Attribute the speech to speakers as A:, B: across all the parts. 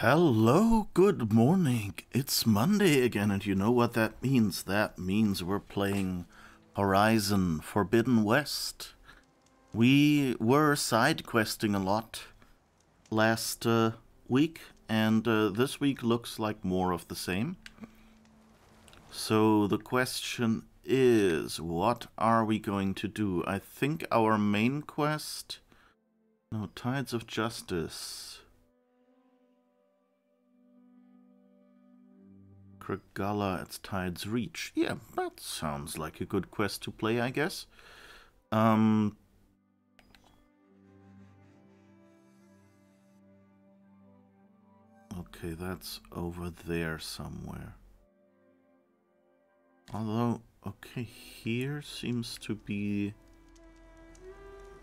A: Hello, good morning. It's Monday again, and you know what that means? That means we're playing Horizon Forbidden West. We were side questing a lot last week, and this week looks like more of the same. So the question is, what are we going to do? I think our main quest... No, Tides of Justice... Kragala at Tide's Reach. Yeah, that sounds like a good quest to play, I guess. Okay, that's over there somewhere. Although, okay, here seems to be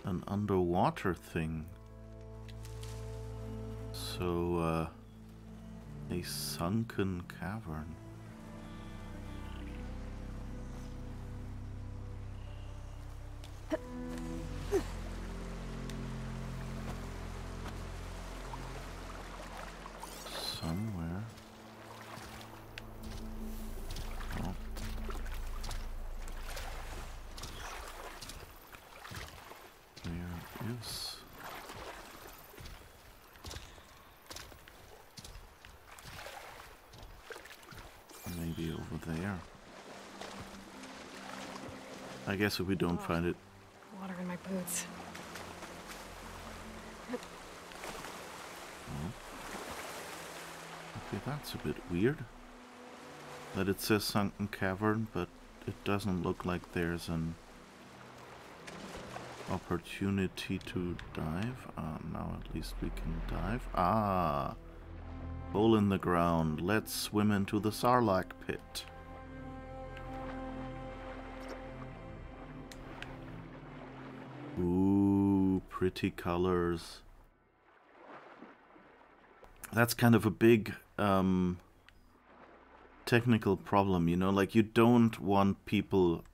A: an underwater thing. So, a sunken cavern. Somewhere. Oh. Where is... Maybe over there. I guess if we don't find it...
B: Water in my boots.
A: Oh. Okay, that's a bit weird. That it says sunken cavern, but it doesn't look like there's an opportunity to dive. Now at least we can dive. Ah! Hole in the ground. Let's swim into the Sarlacc pit. Ooh, pretty colors. That's kind of a big technical problem, you know, like you don't want people,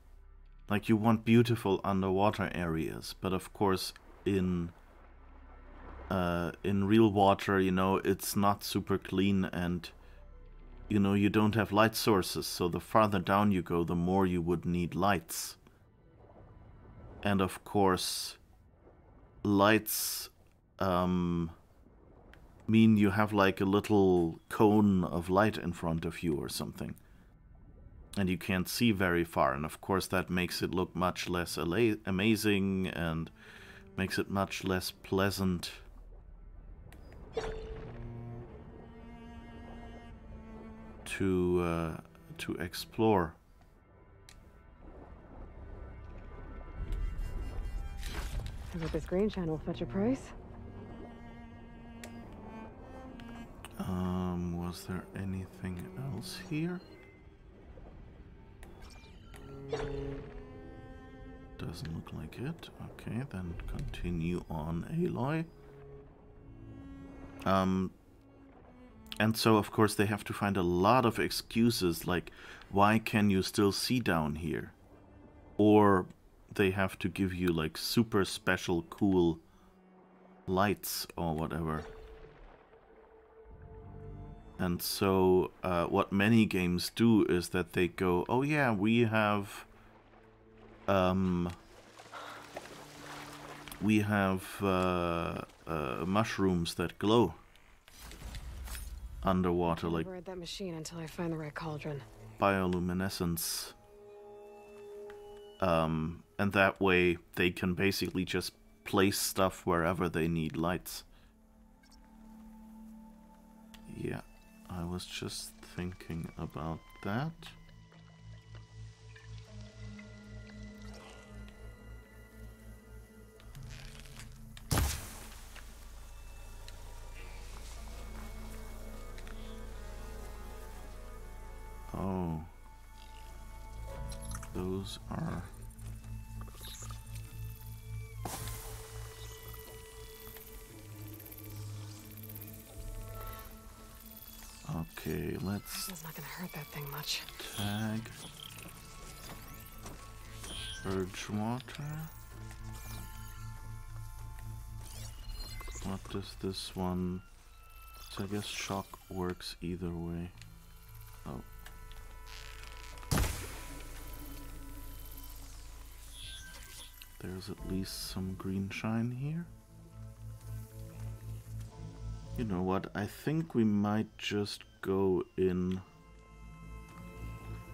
A: like you want beautiful underwater areas, but of course in real water, you know, it's not super clean, and you know, you don't have light sources, so the farther down you go, the more you would need lights. And of course, lights mean you have like a little cone of light in front of you or something. And you can't see very far, and of course that makes it look much less amazing and makes it much less pleasant. To explore.
B: I bet this green channel fetch a price.
A: Was there anything else here? Doesn't look like it. Okay, then continue on, Aloy. And so, of course, they have to find a lot of excuses, like, why can you still see down here? Or they have to give you, like, super special cool lights or whatever. And so, what many games do is that they go, oh yeah, we have mushrooms that glow underwater, like
B: I'll ride that machine until I find the right cauldron.
A: bioluminescence. And that way they can basically just place stuff wherever they need lights. Yeah, I was just thinking about that. Oh, those are... Okay, let's...
B: It's not gonna hurt that thing much.
A: Tag. Urge water. What does this one So I guess shock works either way. Oh. There's at least some green shine here. You know what? I think we might just go in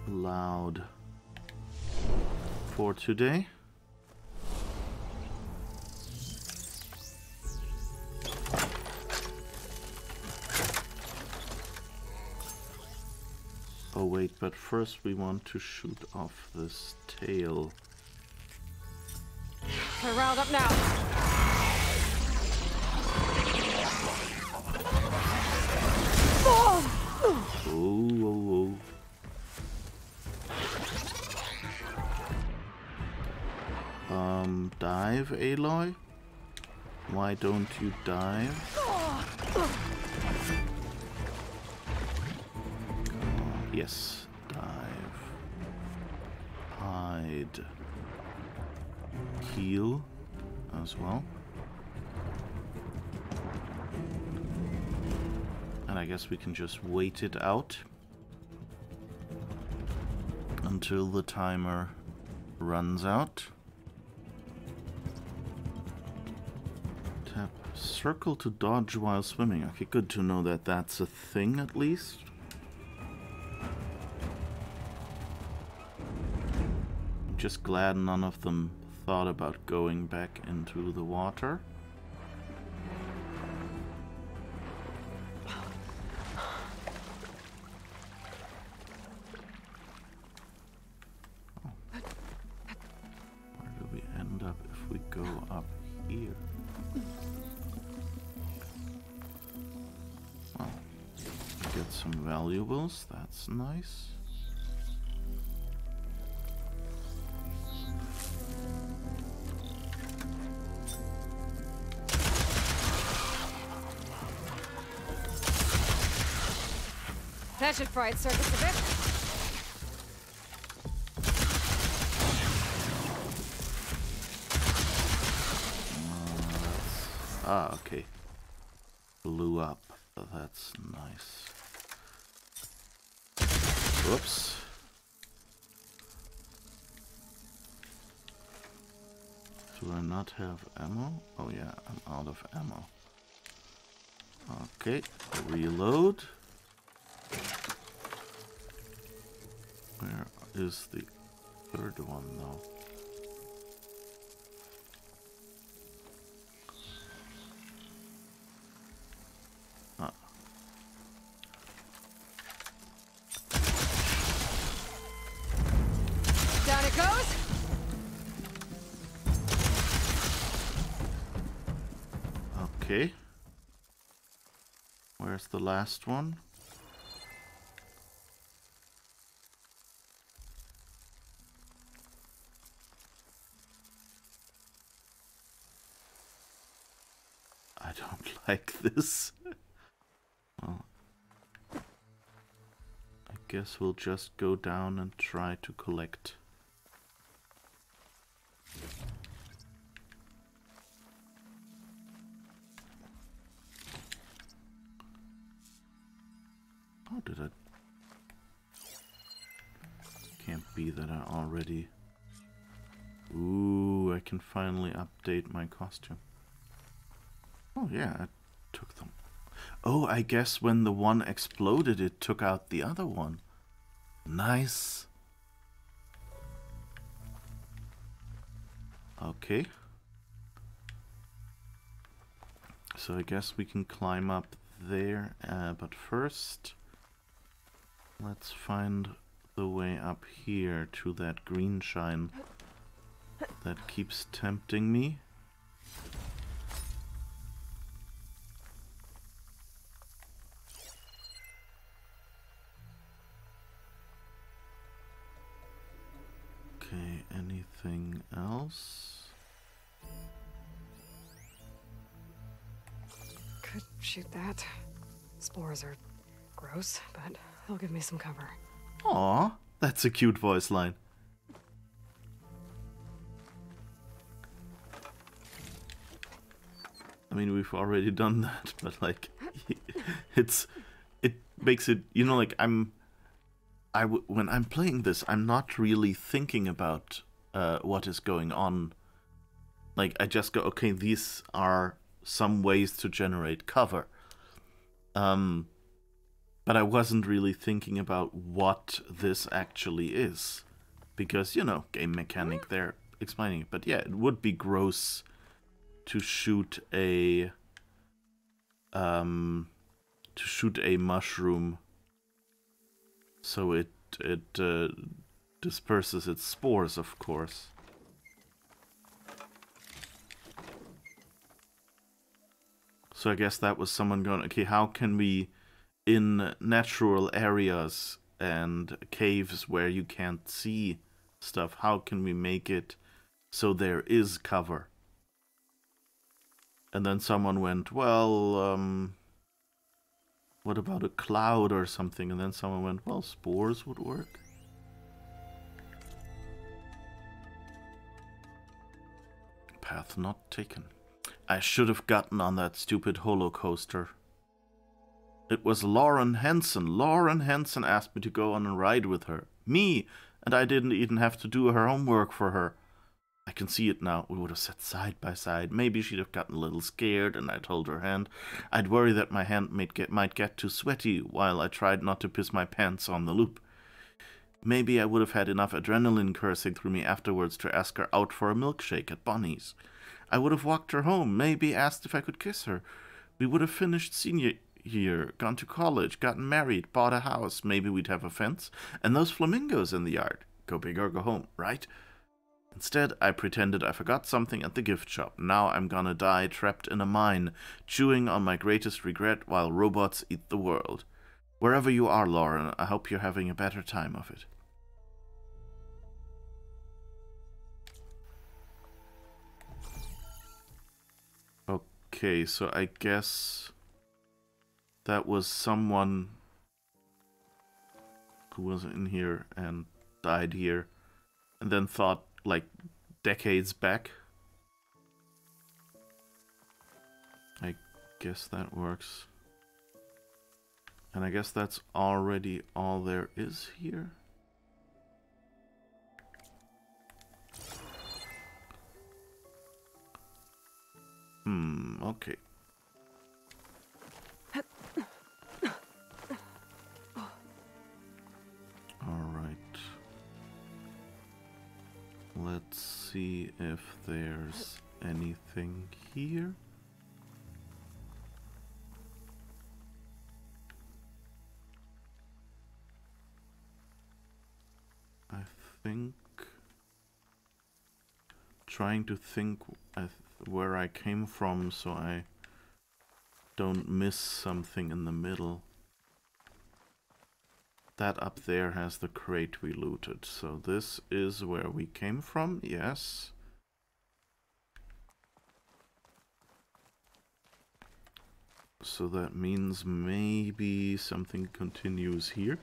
A: loud for today. Oh wait, but first we want to shoot off this tail.
B: They're riled up now.
A: Oh, oh, oh. Dive, Aloy? Why don't you dive? Yes, dive. Hide. Heal as well. And I guess we can just wait it out until the timer runs out. Tap circle to dodge while swimming. Okay, good to know that that's a thing at least. I'm just glad none of them thought about going back into the water. Go up here. Oh, get some valuables, that's nice.
B: That should fry its surface a bit.
A: Ah, okay. Blew up. That's nice. Whoops. Do I not have ammo? Oh yeah, I'm out of ammo. Okay, reload. Where is the third one though?
B: Down it goes.
A: Okay. Where's the last one? I don't like this. Well, I guess we'll just go down and try to collect. Oh, did I? Can't be that I already... Ooh, I can finally update my costume. Oh yeah, I took them. Oh, I guess when the one exploded, it took out the other one. Nice. Okay. So I guess we can climb up there, but first, let's find the way up here to that green shine that keeps tempting me. Okay, anything else?
B: Could shoot that. Spores are gross, but they'll give me some cover.
A: Aw, that's a cute voice line. I mean, we've already done that, but like, it makes it, you know, like when I'm playing this, I'm not really thinking about what is going on. Like, I just go, okay, these are some ways to generate cover. But I wasn't really thinking about what this actually is. Because, you know, game mechanic, they're explaining it. But yeah, it would be gross to shoot a mushroom so it disperses its spores, of course. So I guess that was someone going, okay, how can we, in natural areas and caves where you can't see stuff, how can we make it so there is cover? And then someone went, well, what about a cloud or something? And then someone went, well, spores would work. Path not taken. I should have gotten on that stupid holo coaster. It was Lauren Henson. Lauren Henson asked me to go on a ride with her. Me! And I didn't even have to do her homework for her. I can see it now. We would have sat side by side. Maybe she'd have gotten a little scared and I'd hold her hand. I'd worry that my hand might get too sweaty while I tried not to piss my pants on the loop. Maybe I would have had enough adrenaline coursing through me afterwards to ask her out for a milkshake at Bonnie's. I would have walked her home, maybe asked if I could kiss her. We would have finished senior year, gone to college, gotten married, bought a house. Maybe we'd have a fence and those flamingos in the yard. Go big or go home, right? Instead, I pretended I forgot something at the gift shop. Now I'm gonna die trapped in a mine, chewing on my greatest regret while robots eat the world. Wherever you are, Lauren, I hope you're having a better time of it. Okay, so I guess that was someone who was in here and died here and then thought, like, decades back. I guess that works. And I guess that's already all there is here. Okay. Alright. Let's see if there's anything here. I think... trying to think where I came from so I don't miss something in the middle. That up there has the crate we looted, so this is where we came from, yes. So that means maybe something continues here.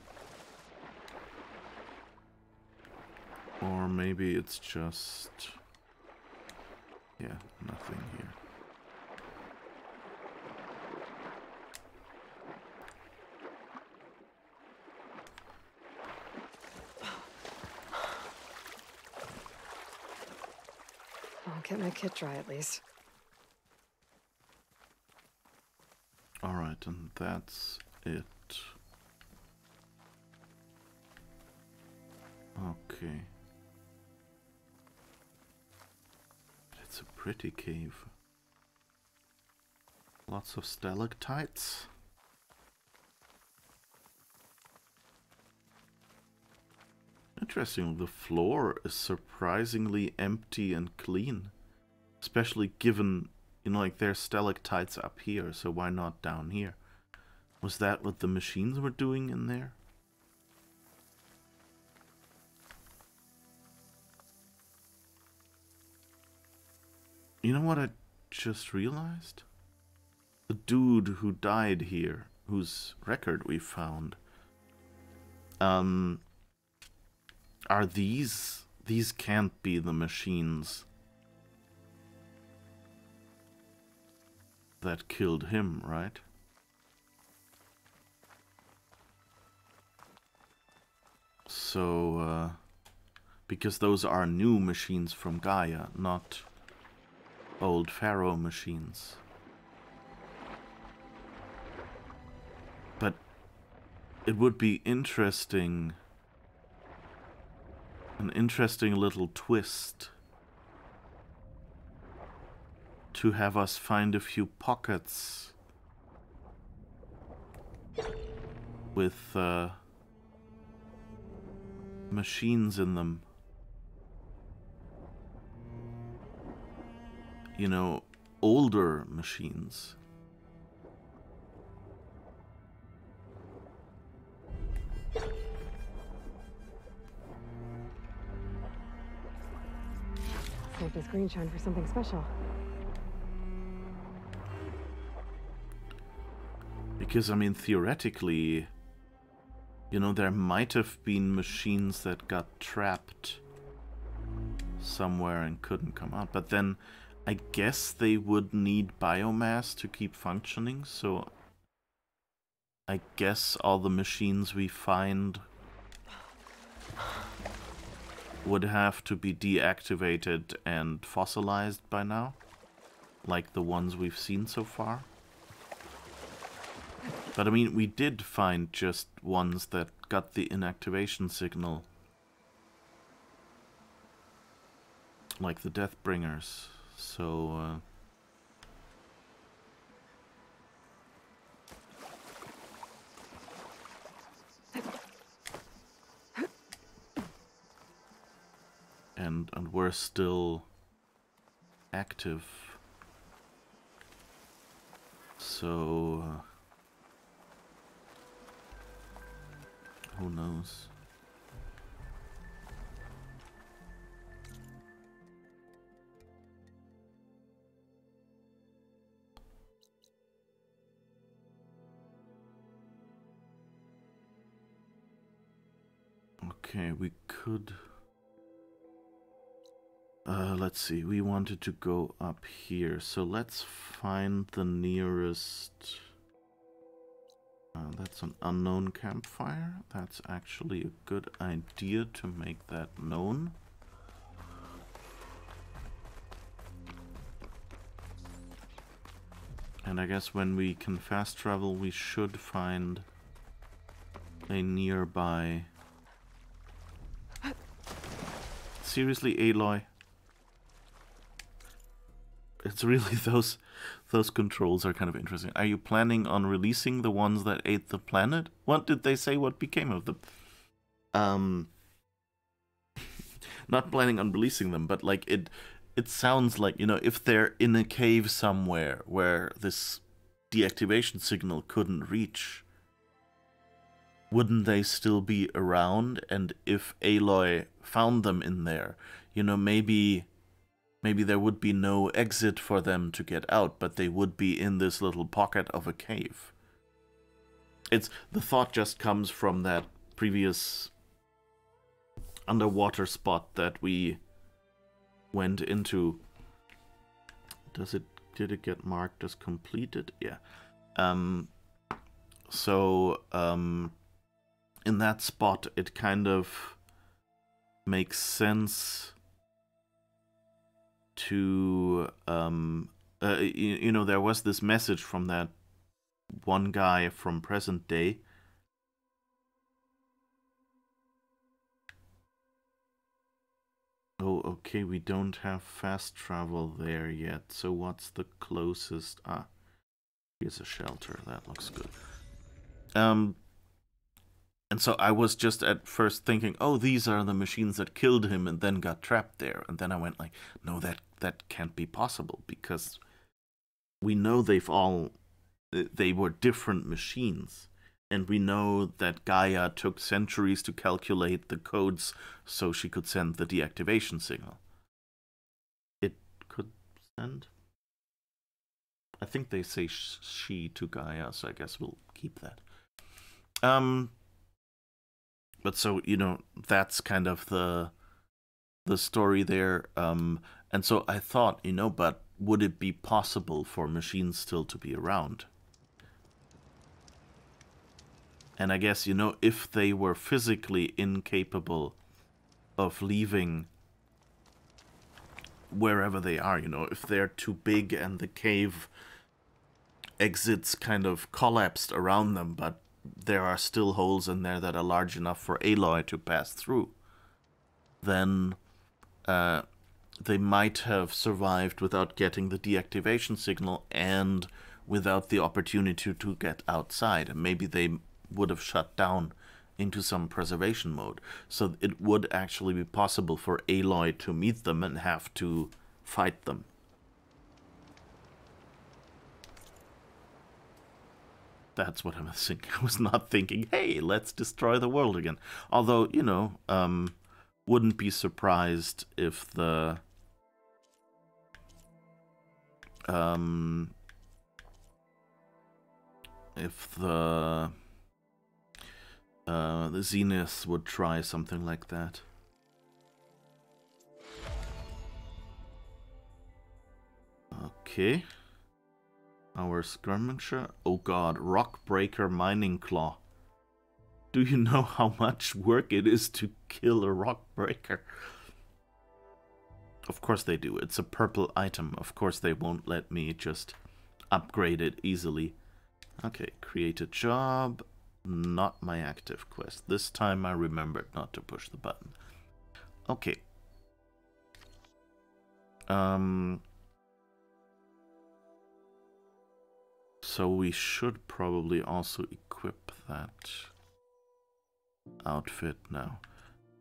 A: Or maybe it's just... yeah, nothing here.
B: I'll get my kit dry at least.
A: Alright, and that's it. Okay. It's a pretty cave. Lots of stalactites. Interesting, the floor is surprisingly empty and clean. Especially given, you know, like there's stalactites up here, so why not down here? Was that what the machines were doing in there? You know what I just realized? The dude who died here, whose record we found, are these can't be the machines that killed him, right? So, because those are new machines from Gaia, not old Pharaoh machines. But it would be interesting, an interesting little twist to have us find a few pockets with machines in them. You know, older machines.
B: Save this green shine for something special.
A: Because, I mean, theoretically, you know, there might have been machines that got trapped somewhere and couldn't come out. But then, I guess they would need biomass to keep functioning, so I guess all the machines we find would have to be deactivated and fossilized by now, like the ones we've seen so far. But I mean, we did find just ones that got the inactivation signal, like the Deathbringers, so and we're still active, so who knows? Okay, we could... let's see, we wanted to go up here, so let's find the nearest... that's an unknown campfire. That's actually a good idea to make that known. And I guess when we can fast travel, we should find a nearby... Seriously, Aloy? It's really those controls are kind of interesting. Are you planning on releasing the ones that ate the planet? What did they say? What became of them? Not planning on releasing them, but like it sounds like, you know, if they're in a cave somewhere where this deactivation signal couldn't reach, wouldn't they still be around? And if Aloy found them in there, you know, maybe there would be no exit for them to get out, but they would be in this little pocket of a cave. The thought just comes from that previous underwater spot that we went into. Did it get marked as completed? Yeah. In that spot, it kind of makes sense to, you know, there was this message from that one guy from present day. Oh, okay, we don't have fast travel there yet, so what's the closest? Ah, here's a shelter, that looks good. And so I was just at first thinking, oh, these are the machines that killed him and then got trapped there. And then I went like, no, that can't be possible, because we know they were different machines. And we know that Gaia took centuries to calculate the codes so she could send the deactivation signal. It could send? I think they say she to Gaia, so I guess we'll keep that. But so, you know, that's kind of the story there. And so I thought, you know, but would it be possible for machines still to be around? And I guess, you know, if they were physically incapable of leaving wherever they are, you know, if they're too big and the cave exits kind of collapsed around them, but there are still holes in there that are large enough for Aloy to pass through, then they might have survived without getting the deactivation signal and without the opportunity to get outside. And maybe they would have shut down into some preservation mode. So it would actually be possible for Aloy to meet them and have to fight them. That's what I was thinking. I was not thinking, hey, let's destroy the world again. Although, you know, wouldn't be surprised if the Zenith would try something like that. Okay. Our skirmisher. Oh god, Rockbreaker Mining Claw. Do you know how much work it is to kill a Rockbreaker? Of course they do. It's a purple item. Of course they won't let me just upgrade it easily. Okay, create a job. Not my active quest. This time I remembered not to push the button. Okay. So we should probably also equip that outfit now.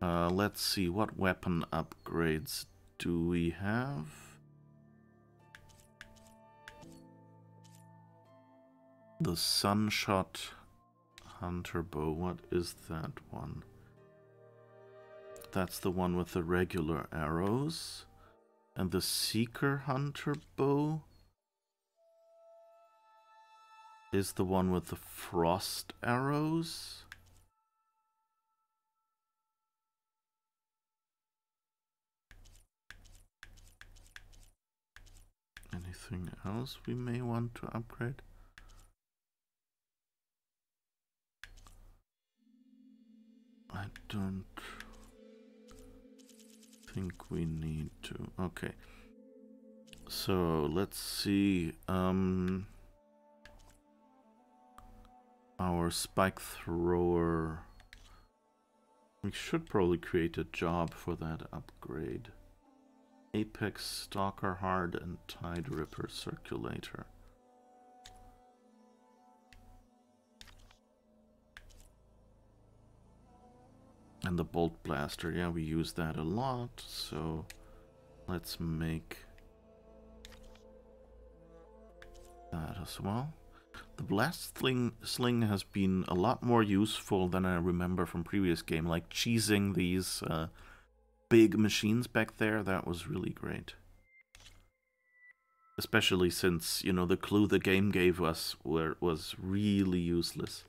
A: Let's see, what weapon upgrades do we have? The Sunshot Hunter Bow, what is that one? That's the one with the regular arrows. And the Seeker Hunter Bow is the one with the frost arrows. Anything else we may want to upgrade? I don't think we need to. Okay. So let's see. Our spike thrower. We should probably create a job for that upgrade. Apex Stalker Hard and Tide Ripper Circulator. And the Bolt Blaster, yeah, we use that a lot, so let's make that as well. The Blast Sling has been a lot more useful than I remember from previous game, like cheesing these big machines back there. That was really great. Especially since, you know, the clue the game gave us was really useless.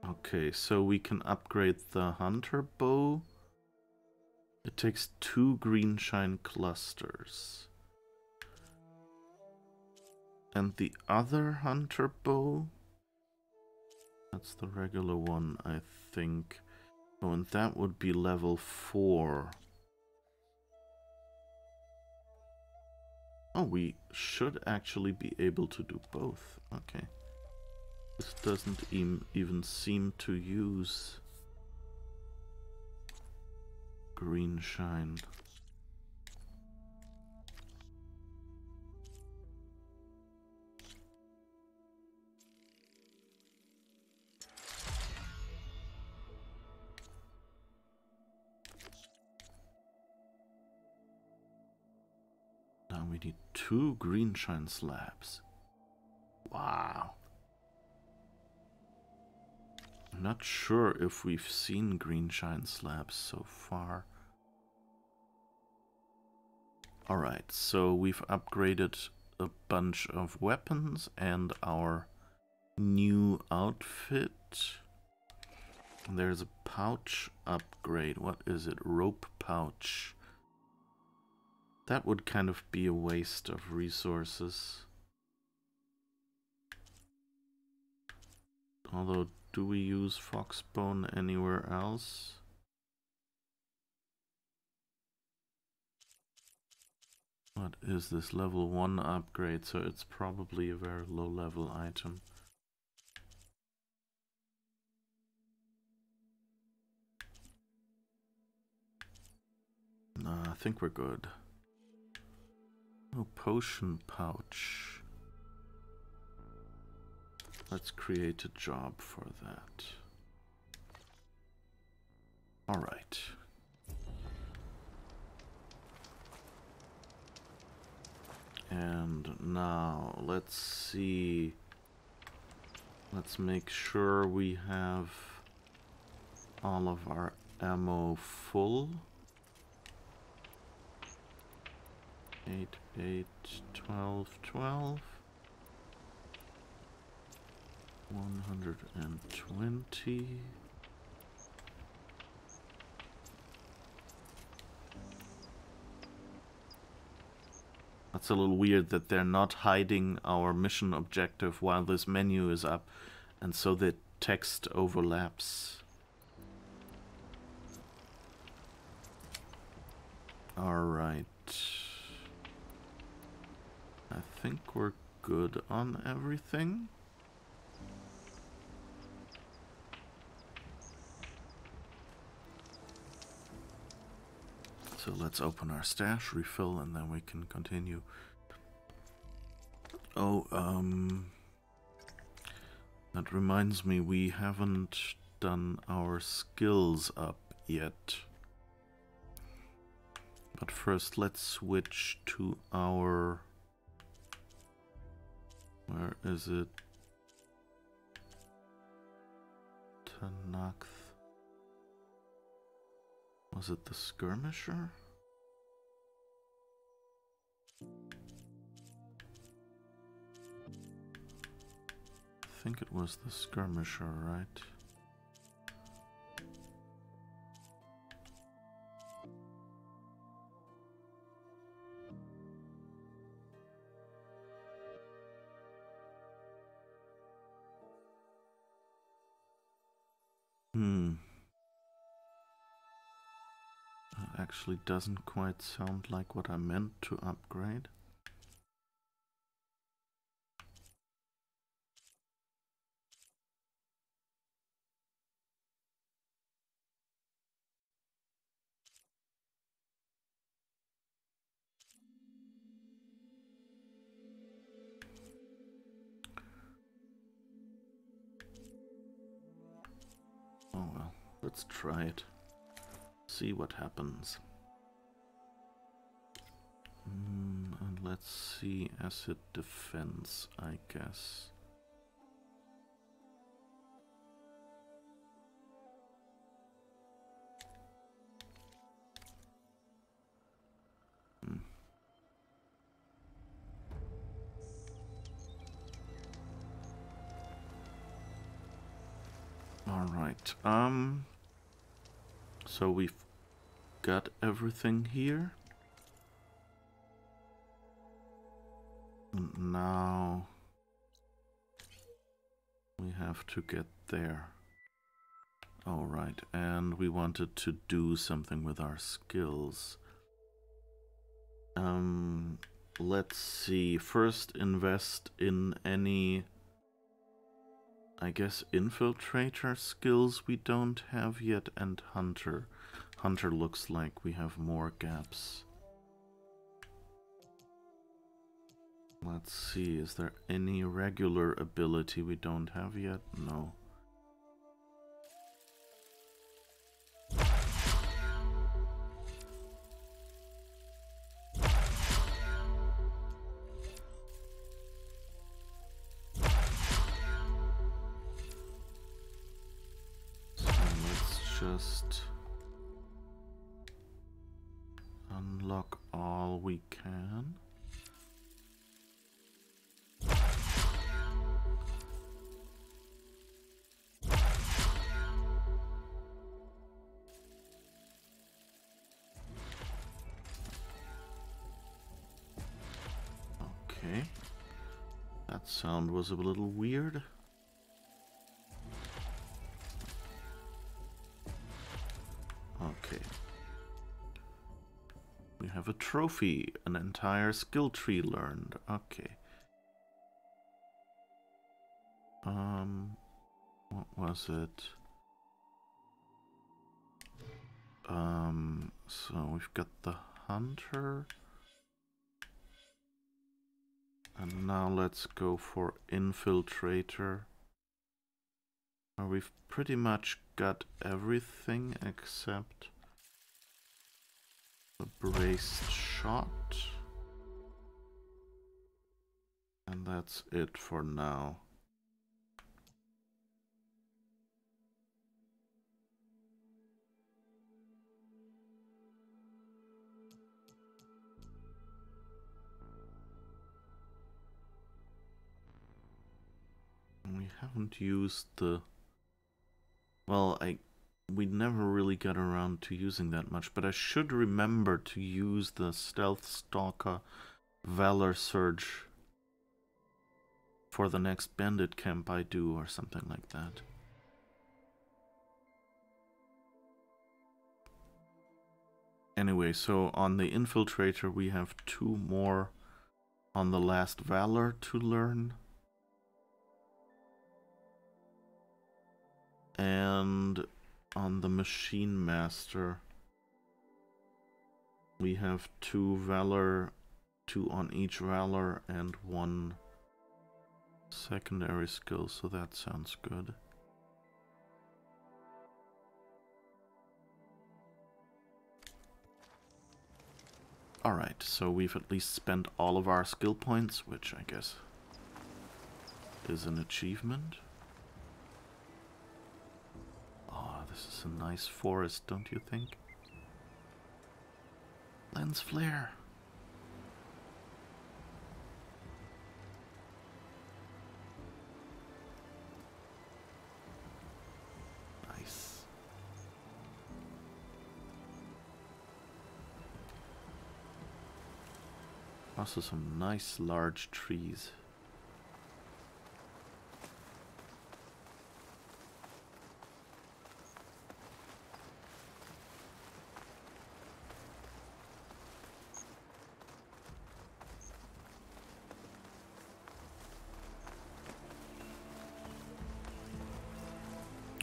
A: Okay, so we can upgrade the Hunter Bow. It takes 2 green shine clusters. And the other Hunter Bow, that's the regular one, I think. Oh, and that would be level 4. Oh, we should actually be able to do both. Okay. This doesn't even seem to use green shine. Now we need 2 green shine slabs. Wow. I'm not sure if we've seen green shine slabs so far. Alright, so we've upgraded a bunch of weapons and our new outfit. There's a pouch upgrade. What is it? Rope pouch. That would kind of be a waste of resources. Although, do we use foxbone anywhere else? What is this? Level 1 upgrade, so it's probably a very low level item. Nah, I think we're good. Oh, potion pouch. Let's create a job for that. Alright. And now, let's see. Let's make sure we have all of our ammo full. 8, 8, 12, 12. 120. That's a little weird that they're not hiding our mission objective while this menu is up, and so the text overlaps. Alright. I think we're good on everything. So let's open our stash, refill, and then we can continue. Oh, that reminds me, we haven't done our skills up yet. But first, let's switch to our... Where is it? Tanakh. Was it the skirmisher? I think it was the skirmisher, right? That actually doesn't quite sound like what I meant to upgrade. Oh well, let's try it. See what happens. And let's see acid defense, I guess. All right. So we've got everything here. And now we have to get there. All right, and we wanted to do something with our skills. Let's see. First, invest in any, I guess, Infiltrator skills we don't have yet, and Hunter. Hunter looks like we have more gaps. Let's see, is there any regular ability we don't have yet? No. Just unlock all we can. Okay. That sound was a little weird. Okay. We have a trophy, an entire skill tree learned. Okay. What was it? So we've got the hunter. And now let's go for Infiltrator. We've pretty much got everything except the braced shot. And that's it for now. We haven't used the... Well, we never really got around to using that much, but I should remember to use the Stealth Stalker Valor Surge for the next bandit camp I do, or something like that. Anyway, so on the Infiltrator we have 2 more on the last Valor to learn. And on the Machine Master, we have 2 Valor, 2 on each Valor, and 1 secondary skill, so that sounds good. Alright, so we've at least spent all of our skill points, which I guess is an achievement. Oh, this is a nice forest, don't you think? Lens flare. Nice. Also some nice large trees.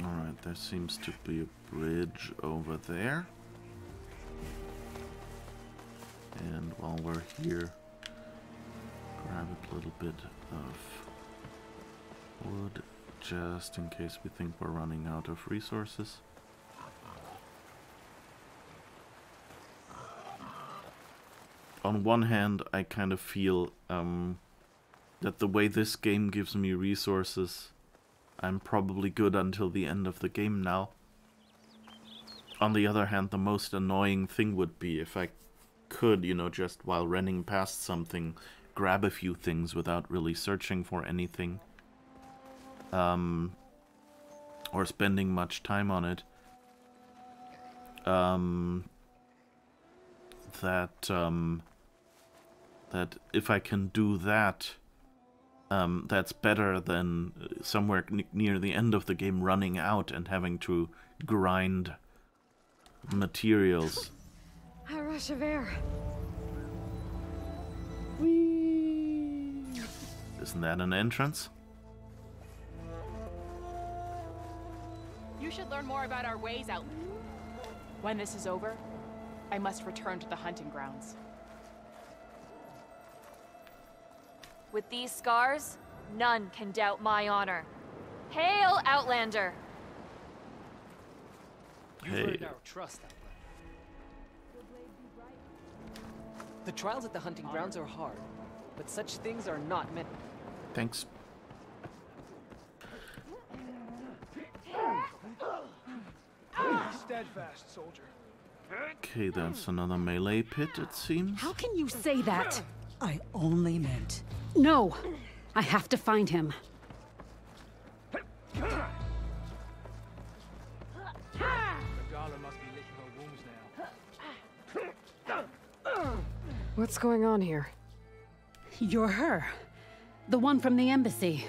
A: Alright, there seems to be a bridge over there. And while we're here, grab a little bit of wood, just in case we think we're running out of resources. On one hand, I kind of feel that the way this game gives me resources, I'm probably good until the end of the game now. On the other hand, the most annoying thing would be if I could, you know, just while running past something, grab a few things without really searching for anything. Or spending much time on it. That if I can do that, that's better than somewhere near the end of the game running out and having to grind materials.
B: A rush of air.
A: Whee! Isn't that an entrance?
C: You should learn more about our ways, Outlander. When this is over, I must return to the hunting grounds.
D: With these scars, none can doubt my honor. Hail, Outlander!
E: You've earned our trust, Outlander. The trials at the hunting grounds are hard, but such things are not meant.
A: Thanks.
F: Steadfast, soldier.
A: Okay, that's another melee pit, it seems.
G: How can you say that?
H: I only meant...
G: No! I have to find him.
F: The Gala must be licking her wounds now.
B: What's going on here?
G: You're her. The one from the embassy.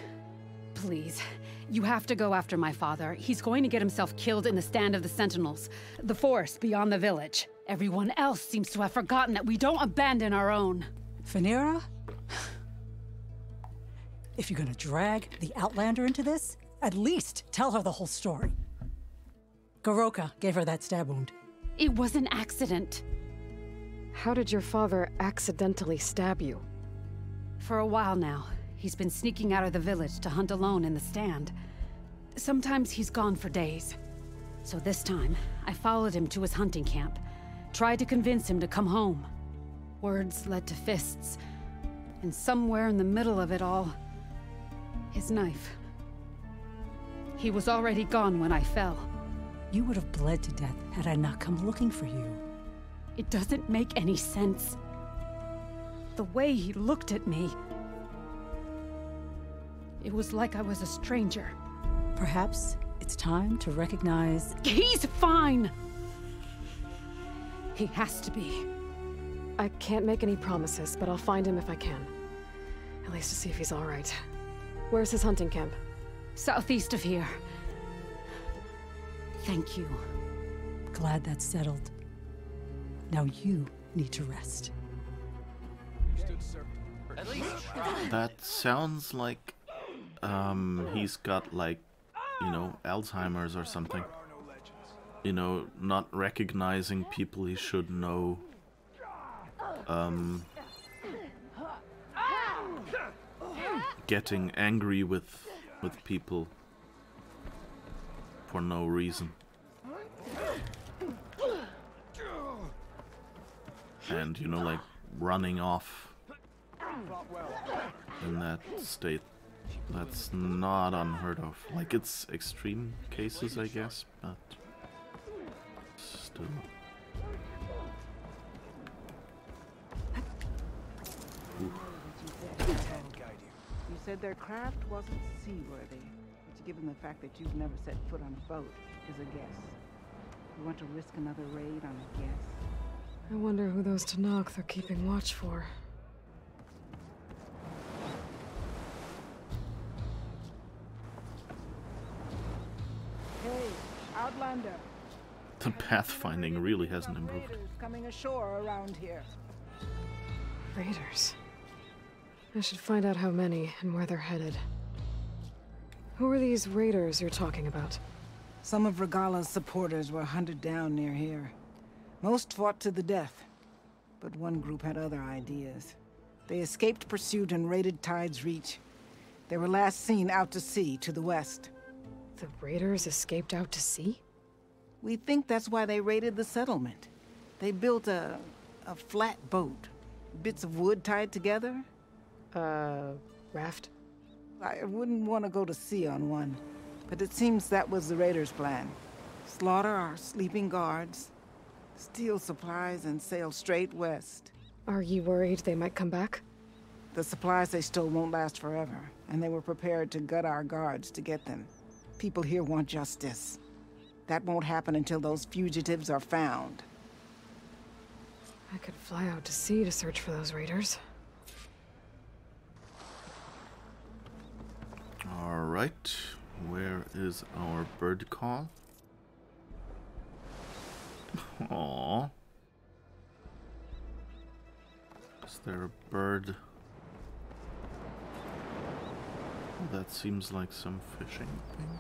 G: Please, you have to go after my father. He's going to get himself killed in the stand of the Sentinels. The forest beyond the village. Everyone else seems to have forgotten that we don't abandon our own.
H: Phaneira? If you're gonna drag the Outlander into this, at least tell her the whole story. Goroka gave her that stab wound.
G: It was an accident.
B: How did your father accidentally stab you?
G: For a while now, he's been sneaking out of the village to hunt alone in the stand. Sometimes he's gone for days. So this time, I followed him to his hunting camp. Tried to convince him to come home. Words led to fists. And somewhere in the middle of it all, his knife. He was already gone when I fell.
H: You would have bled to death had I not come looking for you.
G: It doesn't make any sense. The way he looked at me... It was like I was a stranger.
H: Perhaps it's time to recognize...
G: He's fine! He has to be.
B: I can't make any promises, but I'll find him if I can. At least to see if he's all right. Where's his hunting camp?
G: Southeast of here. Thank you.
H: Glad that's settled. Now you need to rest.
A: That sounds like he's got, like, you know, Alzheimer's or something. You know, not recognizing people he should know. Getting angry with people for no reason. And, you know, like, running off in that state. That's not unheard of. Like, it's extreme cases, I guess, but still. Ooh.
I: You said their craft wasn't seaworthy, which, given the fact that you've never set foot on a boat, is a guess. You want to risk another raid on a guess?
B: I wonder who those Tanakh they're keeping watch for.
I: Hey, Outlander.
A: The pathfinding really hasn't improved.
I: Raiders coming ashore around here.
B: Raiders. I should find out how many and where they're headed. Who are these raiders you're talking about?
I: Some of Regala's supporters were hunted down near here. Most fought to the death, but one group had other ideas. They escaped pursuit and raided Tide's Reach. They were last seen out to sea to the west.
B: The raiders escaped out to sea?
I: We think that's why they raided the settlement. They built a flat boat. Bits of wood tied together.
B: Raft?
I: I wouldn't want to go to sea on one, but it seems that was the raiders' plan. Slaughter our sleeping guards, steal supplies, and sail straight west.
B: Are you worried they might come back?
I: The supplies they stole won't last forever, and they were prepared to gut our guards to get them. People here want justice. That won't happen until those fugitives are found.
B: I could fly out to sea to search for those raiders.
A: Alright, where is our bird call? Aww. Is there a bird? Oh, that seems like some fishing thing.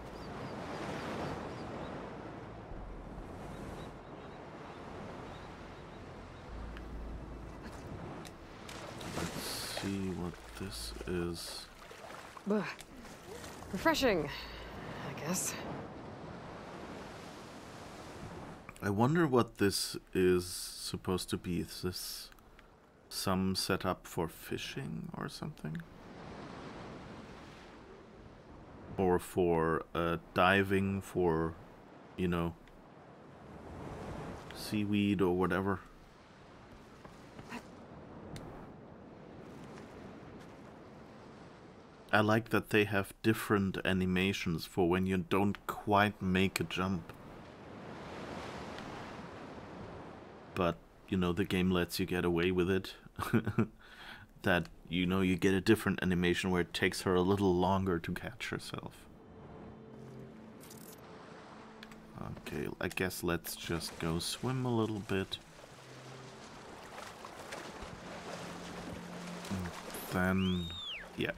A: Let's see what this is.
B: Bah. Refreshing, I guess.
A: I wonder what this is supposed to be. Is this some setup for fishing or something? Or for diving for, you know, seaweed or whatever? I like that they have different animations for when you don't quite make a jump. But, you know, the game lets you get away with it. that, you know, you get a different animation where it takes her a little longer to catch herself. Okay, I guess let's just go swim a little bit. Then, yeah.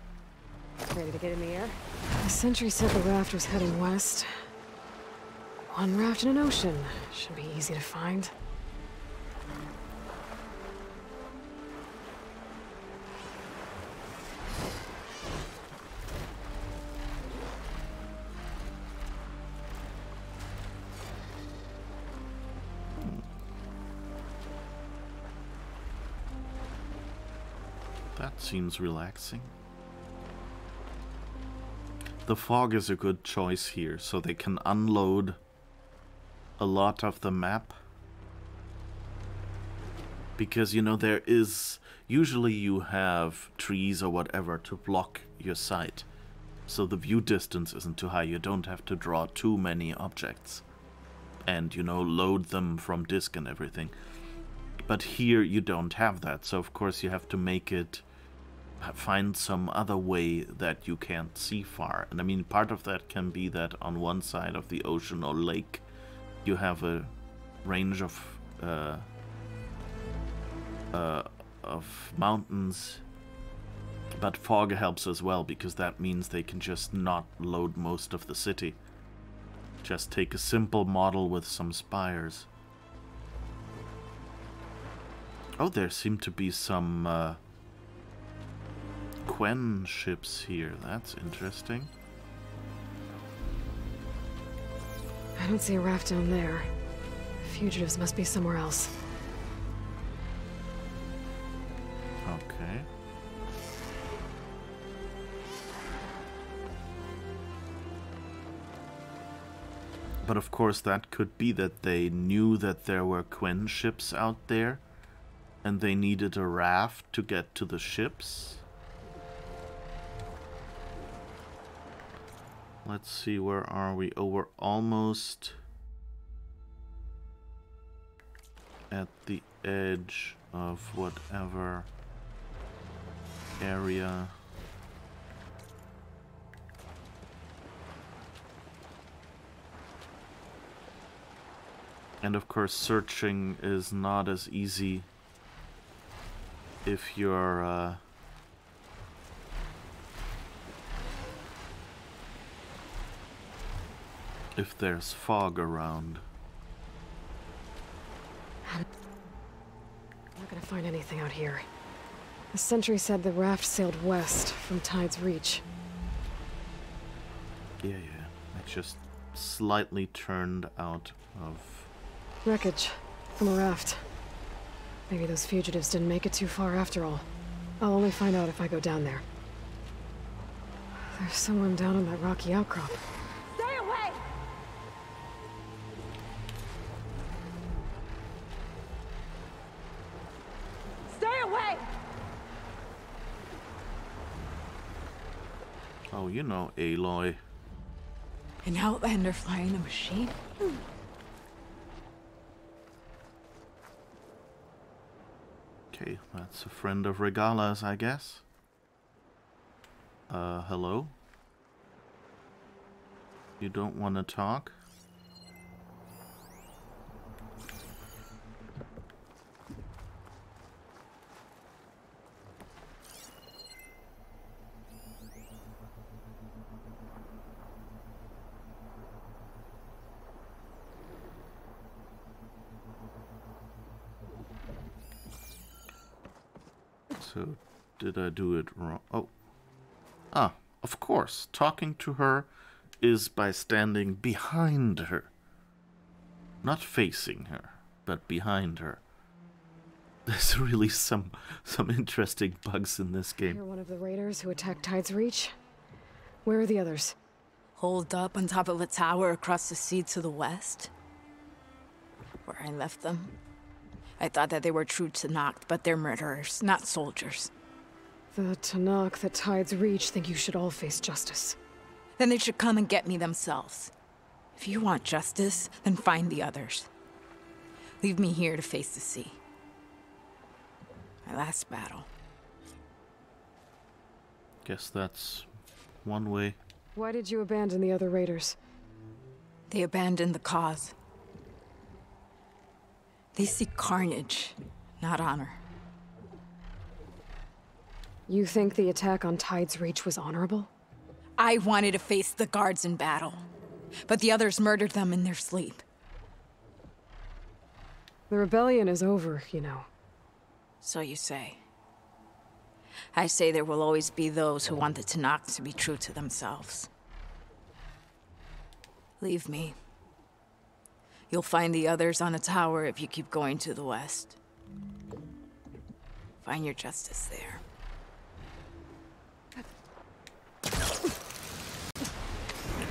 B: Ready to get in the air? The sentry said the raft was heading west. One raft in an ocean. Should be easy to find.
A: That seems relaxing. The fog is a good choice here, so they can unload a lot of the map. Because, you know, there is... Usually you have trees or whatever to block your sight. So the view distance isn't too high. You don't have to draw too many objects. And, you know, load them from disk and everything. But here you don't have that. So, of course, you have to make it... find some other way that you can't see far. And I mean, part of that can be that on one side of the ocean or lake you have a range of mountains, but fog helps as well, because that means they can just not load most of the city. Just take a simple model with some spires. Oh, there seem to be some Quen ships here. That's interesting.
B: I don't see a raft down there. Fugitives must be somewhere else.
A: Okay. But of course that could be that they knew that there were Quen ships out there and they needed a raft to get to the ships. Let's see, where are we? Oh, we're almost at the edge of whatever area. And of course, searching is not as easy if you're if there's fog around.
B: I'm not gonna find anything out here. The sentry said the raft sailed west from Tide's Reach.
A: Yeah. It just slightly turned out of...
B: Wreckage from a raft. Maybe those fugitives didn't make it too far after all. I'll only find out if I go down there. There's someone down on that rocky outcrop.
D: Stay away! Stay away!
A: Oh, you know Aloy.
C: An Outlander flying a machine?
A: Okay, that's a friend of Regala's, I guess. Hello? You don't want to talk? So, did I do it wrong? Oh. Ah, of course. Talking to her is by standing behind her. Not facing her, but behind her. There's really some interesting bugs in this game.
B: You're one of the raiders who attacked Tide's Reach? Where are the others?
C: Holed up on top of a tower across the sea to the west. Where I left them. I thought that they were true Tenakth, but they're murderers, not soldiers.
B: The Tenakth at Tide's Reach think you should all face justice.
C: Then they should come and get me themselves. If you want justice, then find the others. Leave me here to face the sea. My last battle.
A: Guess that's one way.
B: Why did you abandon the other raiders?
C: They abandoned the cause. They seek carnage, not honor.
B: You think the attack on Tide's Reach was honorable?
C: I wanted to face the guards in battle, but the others murdered them in their sleep.
B: The rebellion is over, you know.
C: So you say. I say there will always be those who want the Tenakth to be true to themselves. Leave me. You'll find the others on the tower if you keep going to the west. Find your justice there.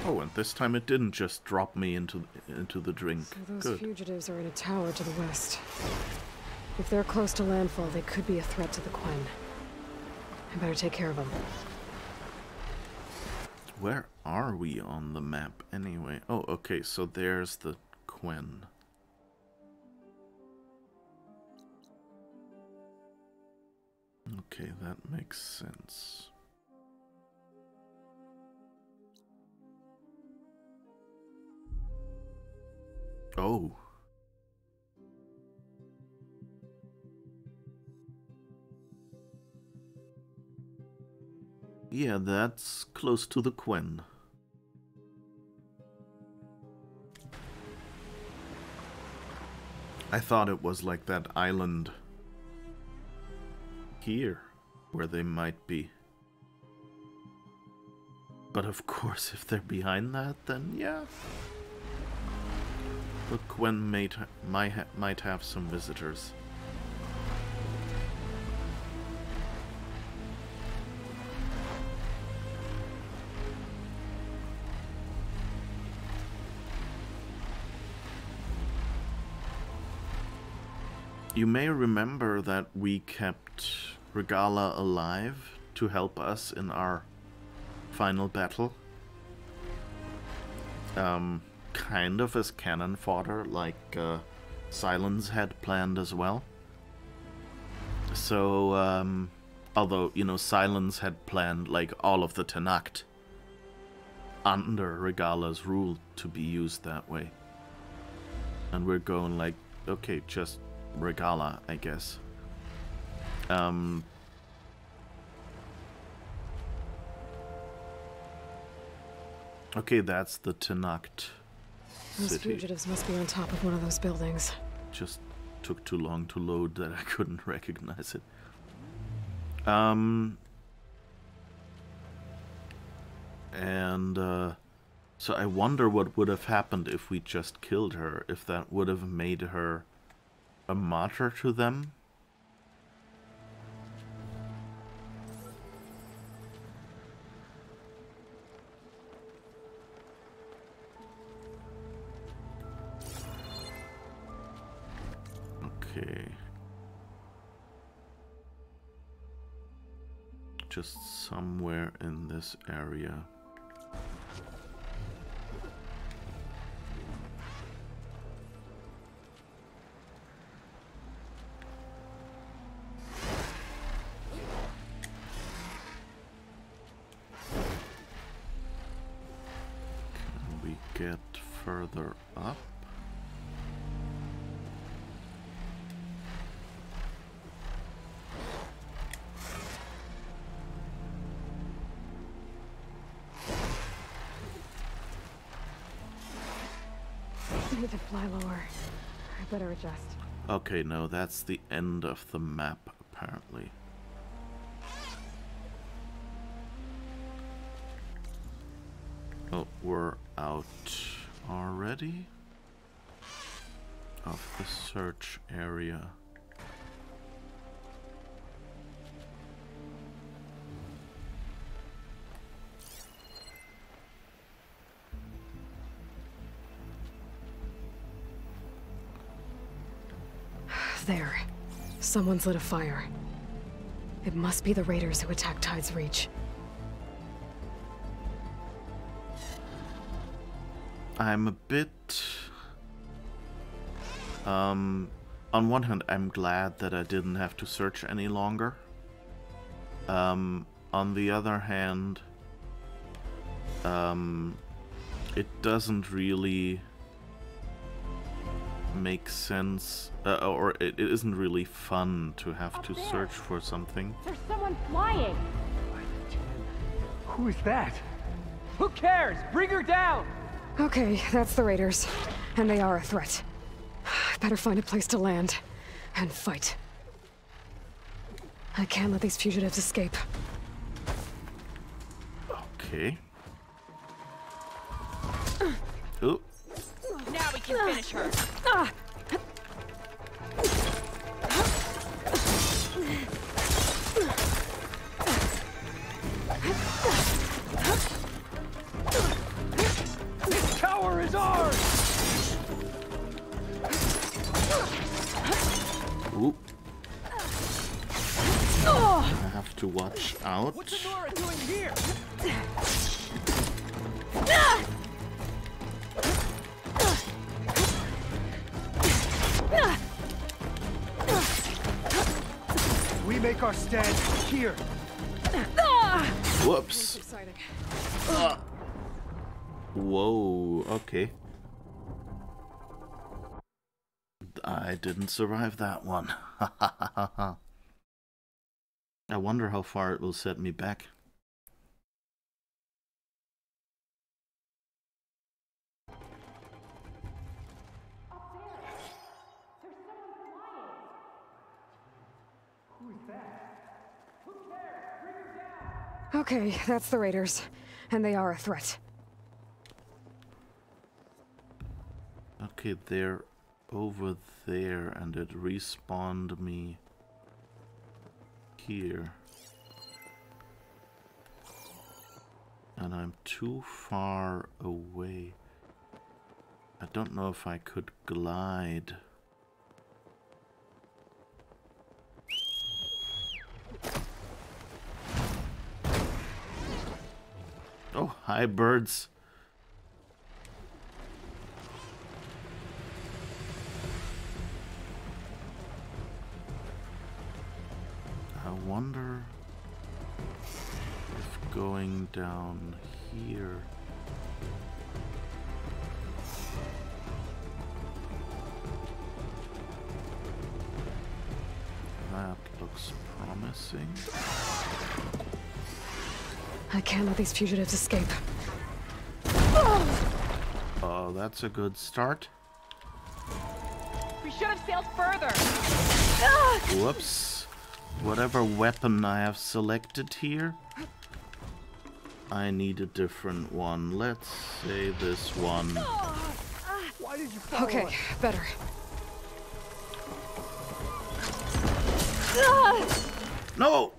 A: Oh, and this time it didn't just drop me into the drink.
B: So those
A: Good.
B: fugitives are in a tower to the west. If they're close to landfall, they could be a threat to the Quen. I better take care of them.
A: Where are we on the map anyway? Oh, okay, so there's the Quen. Okay, that makes sense. Oh. Yeah, that's close to the Quen. I thought it was like that island here, where they might be. But of course, if they're behind that, then yeah. The Quen might have some visitors. You may remember that we kept Regala alive to help us in our final battle. Kind of as cannon fodder, like Silence had planned as well. So, although, you know, Silence had planned like all of the Tenakth under Regala's rule to be used that way. And we're going like, okay, just Regala, I guess. Okay, that's the Tenakth
B: Those
A: city.
B: fugitives must be on top of one of those buildings.
A: Just took too long to load that I couldn't recognize it. So I wonder what would have happened if we just killed her, if that would have made her a martyr to them. Okay. Just somewhere in this area. Can we get further up?
B: I need to fly lower. I better adjust.
A: Okay, no, that's the end of the map, apparently. Oh, we're out already of the search area.
B: There. Someone's lit a fire. It must be the raiders who attacked Tide's Reach.
A: I'm a bit... on one hand, I'm glad that I didn't have to search any longer. on the other hand, it doesn't really make sense, or it isn't really fun to have to search for something.
J: There's someone flying.
F: Who is that? Who cares? Bring her down!
B: Okay, that's the raiders. And they are a threat. Better find a place to land. And fight. I can't let these fugitives escape.
A: Okay. Oh.
D: Now we can finish her.
F: This tower is ours!
A: Ooh. I have to watch out.
F: What's Nora doing here? We make our stand here.
A: Whoops. Whoa, okay. I didn't survive that one. I wonder how far it will set me back.
B: Okay, that's the raiders. And they are a threat.
A: Okay, they're over there, and it respawned me here. And I'm too far away. I don't know if I could glide. Oh, hi birds. I wonder if going down here that looks promising.
B: I can't let these fugitives escape.
A: Oh, that's a good start.
D: We should have sailed further.
A: Whoops. Whatever weapon I have selected here, I need a different one. Let's say this one.
F: Why did you follow
B: Okay,
F: us?
B: better.
A: No!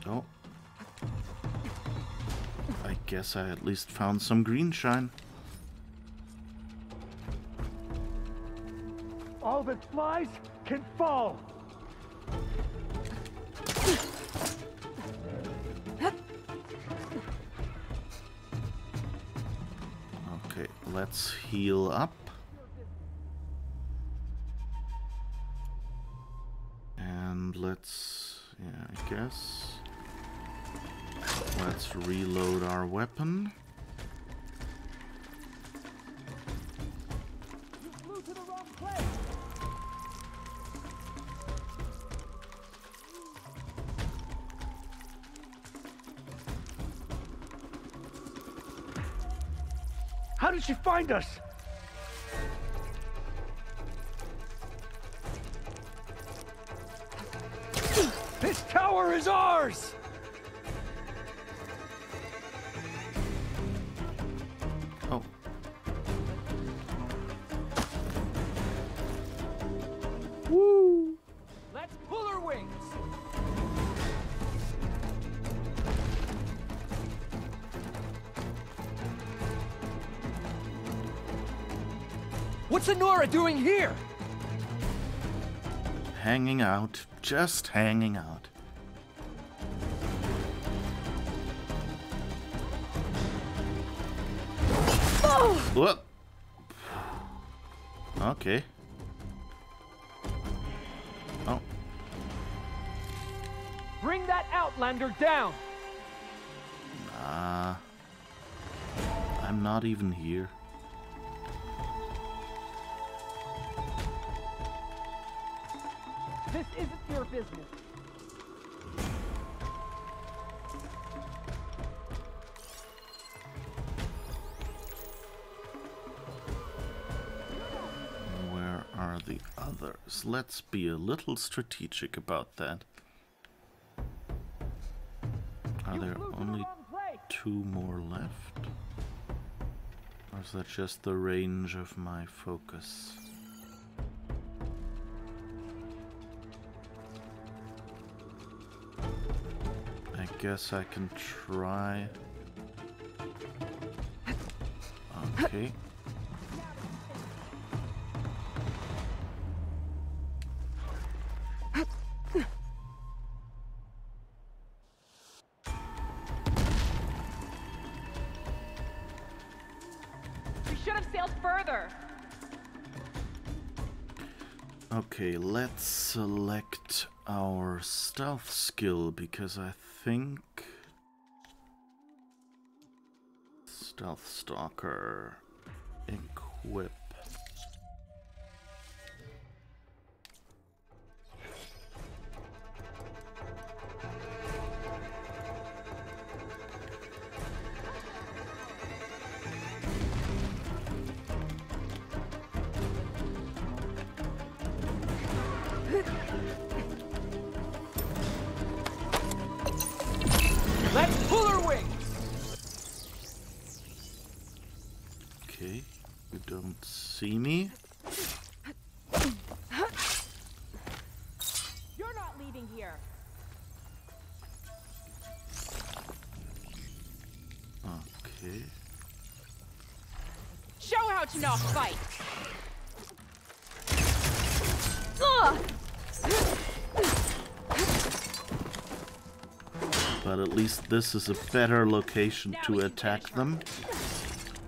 A: Oh. I guess I at least found some green shine.
F: All that flies can fall.
A: Okay, let's heal up. And let's, yeah, I guess. Let's reload our weapon.
F: You flew to the wrong place. How did she find us? This tower is ours!
A: Oh.
F: Woo! Let's pull her wings! What's Nora doing here?
A: Hanging out, just hanging out. Whoop. Okay.
F: Outlander down!
A: Nah. I'm not even here.
F: This isn't your business.
A: Where are the others? Let's be a little strategic about that. Are there only 2 more left? Or is that just the range of my focus? I guess I can try. Okay. Okay, let's select our stealth skill because I think Stealth Stalker equip.
F: Let's pull her wings!
A: Okay, you don't see me.
D: You're not leaving here.
A: Okay.
D: Show how to not fight.
A: But at least this is a better location to attack them,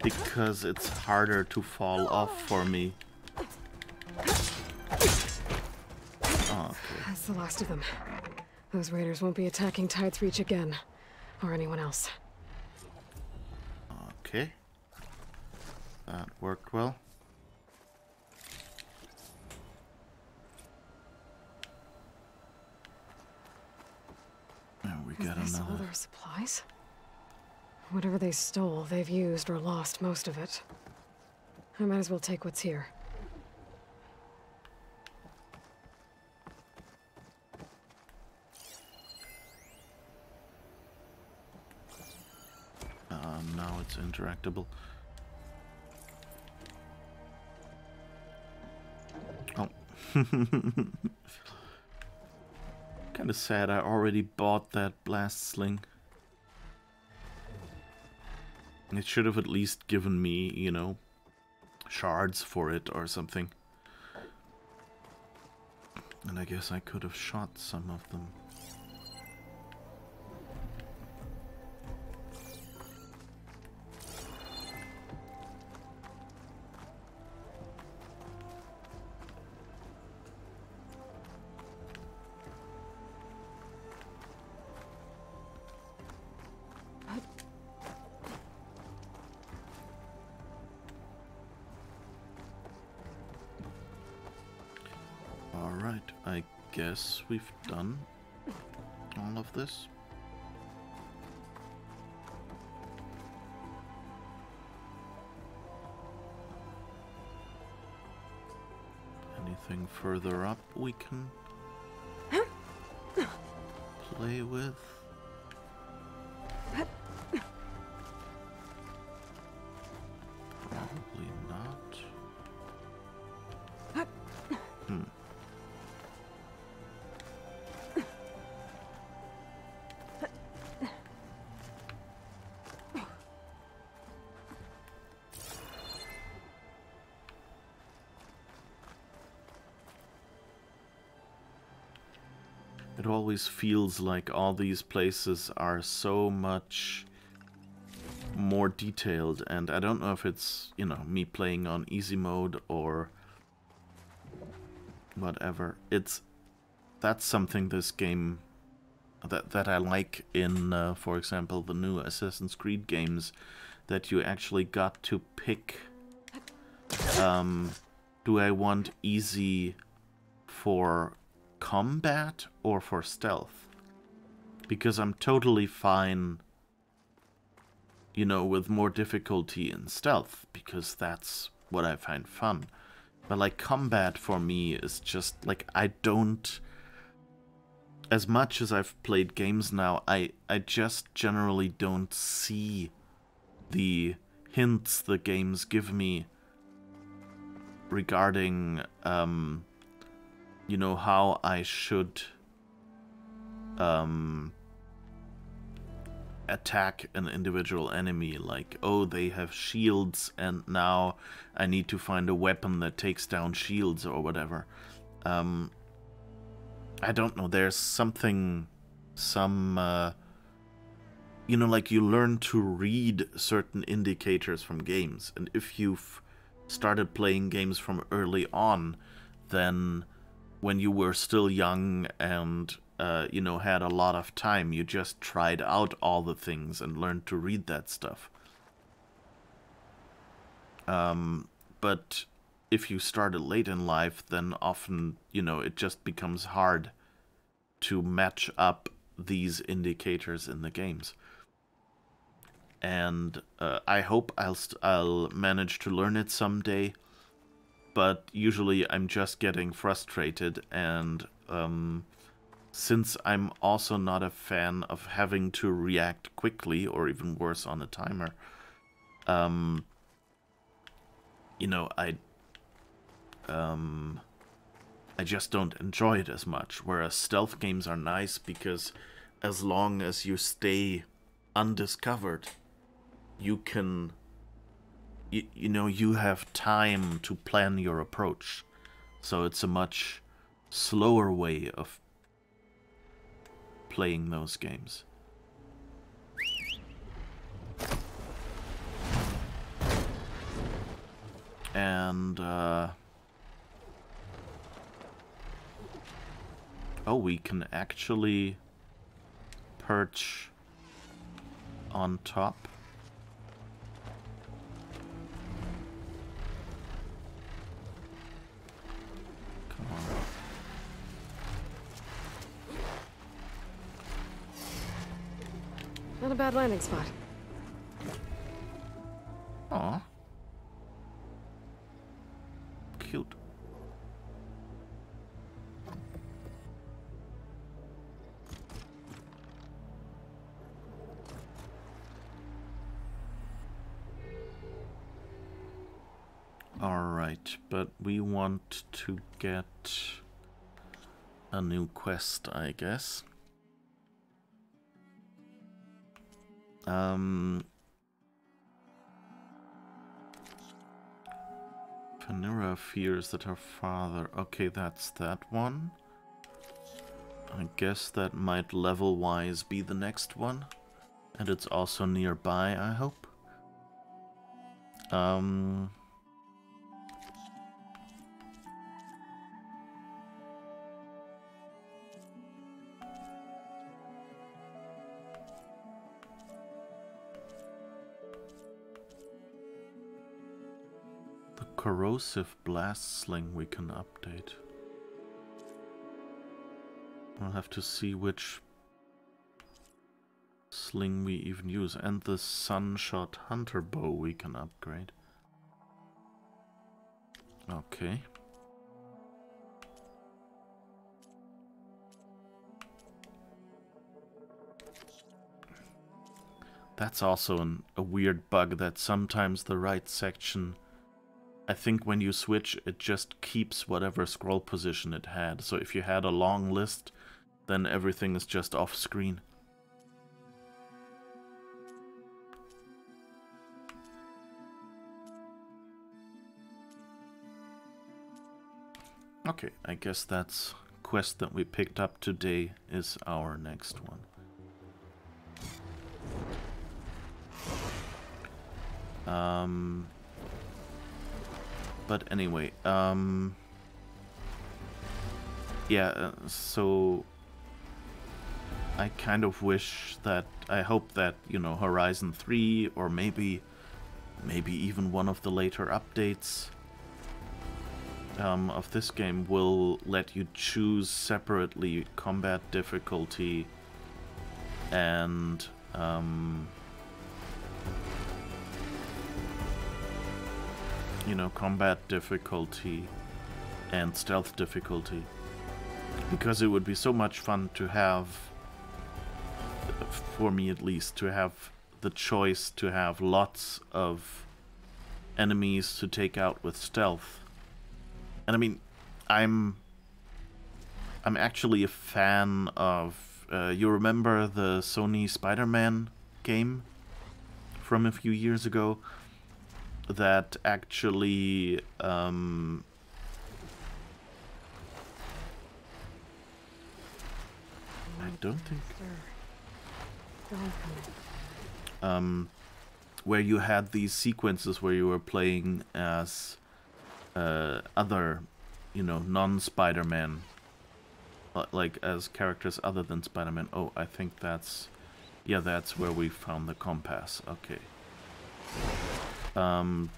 A: because it's harder to fall off for me. Oh, okay.
B: That's the last of them. Those raiders won't be attacking Tide's Reach again, or anyone else.
A: Okay. That worked well. And we got
B: Is this all
A: another.
B: their supplies? Whatever they stole, they've used or lost most of it. I might as well take what's here.
A: Now it's interactable. Oh. Kinda sad I already bought that blast sling. It should have at least given me, you know, shards for it or something. And I guess I could have shot some of them. Alright, I guess we've done all of this. Anything further up we can play with? Probably not. It always feels like all these places are so much more detailed, and I don't know if it's, you know, me playing on easy mode or whatever. That's something this game that I like in, for example, the new Assassin's Creed games, that you actually got to pick, do I want easy for combat or for stealth? Because I'm totally fine, you know, with more difficulty in stealth, because that's what I find fun. But like combat for me is just like, I don't, as much as I've played games now, I just generally don't see the hints the games give me regarding, you know, how I should attack an individual enemy. Like, oh, they have shields and now I need to find a weapon that takes down shields or whatever. I don't know, there's something, you know, like you learn to read certain indicators from games, and if you've started playing games from early on, then when you were still young and, you know, had a lot of time, you just tried out all the things and learned to read that stuff. But if you started late in life, then often, you know, it just becomes hard to match up these indicators in the games. And I hope I'll manage to learn it someday, but usually I'm just getting frustrated, and since I'm also not a fan of having to react quickly, or even worse on a timer, you know, I just don't enjoy it as much, whereas stealth games are nice because as long as you stay undiscovered, you can, you know, you have time to plan your approach. So it's a much slower way of playing those games. And, oh, we can actually perch on top. Come on.
B: Not a bad landing spot.
A: Aw. Cute. Alright, but we want to get a new quest, I guess. Vanilla fears that her father... Okay, that's that one. I guess that might level-wise be the next one. And it's also nearby, I hope. Corrosive blast sling we can update. I'll have to see which sling we even use, and the sunshot hunter bow we can upgrade. Okay. That's also a weird bug, that sometimes the right section, I think when you switch, it just keeps whatever scroll position it had. So if you had a long list, then everything is just off screen. Okay, I guess that's quest that we picked up today is our next one. But anyway, yeah, so I kind of wish that, I hope that, you know, Horizon 3 or maybe even one of the later updates of this game will let you choose separately combat difficulty and you know, combat difficulty and stealth difficulty, because it would be so much fun to have, for me at least, to have the choice to have lots of enemies to take out with stealth. And I mean, I'm actually a fan of, you remember the Sony Spider-Man game from a few years ago that actually I don't think where you had these sequences where you were playing as other, you know, non-Spider-Man, like as characters other than Spider-Man. Oh, I think that's, yeah, that's where we found the compass. Okay. And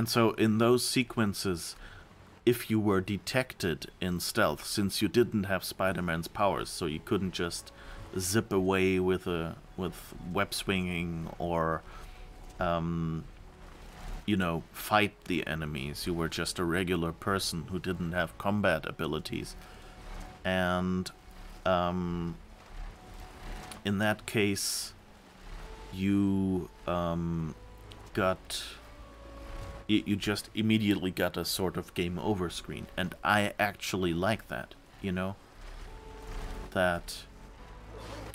A: so in those sequences, if you were detected in stealth, since you didn't have Spider-Man's powers, so you couldn't just zip away with web swinging or you know, fight the enemies. You were just a regular person who didn't have combat abilities. And in that case, you you just immediately got a sort of game over screen. And I actually like that, you know? That,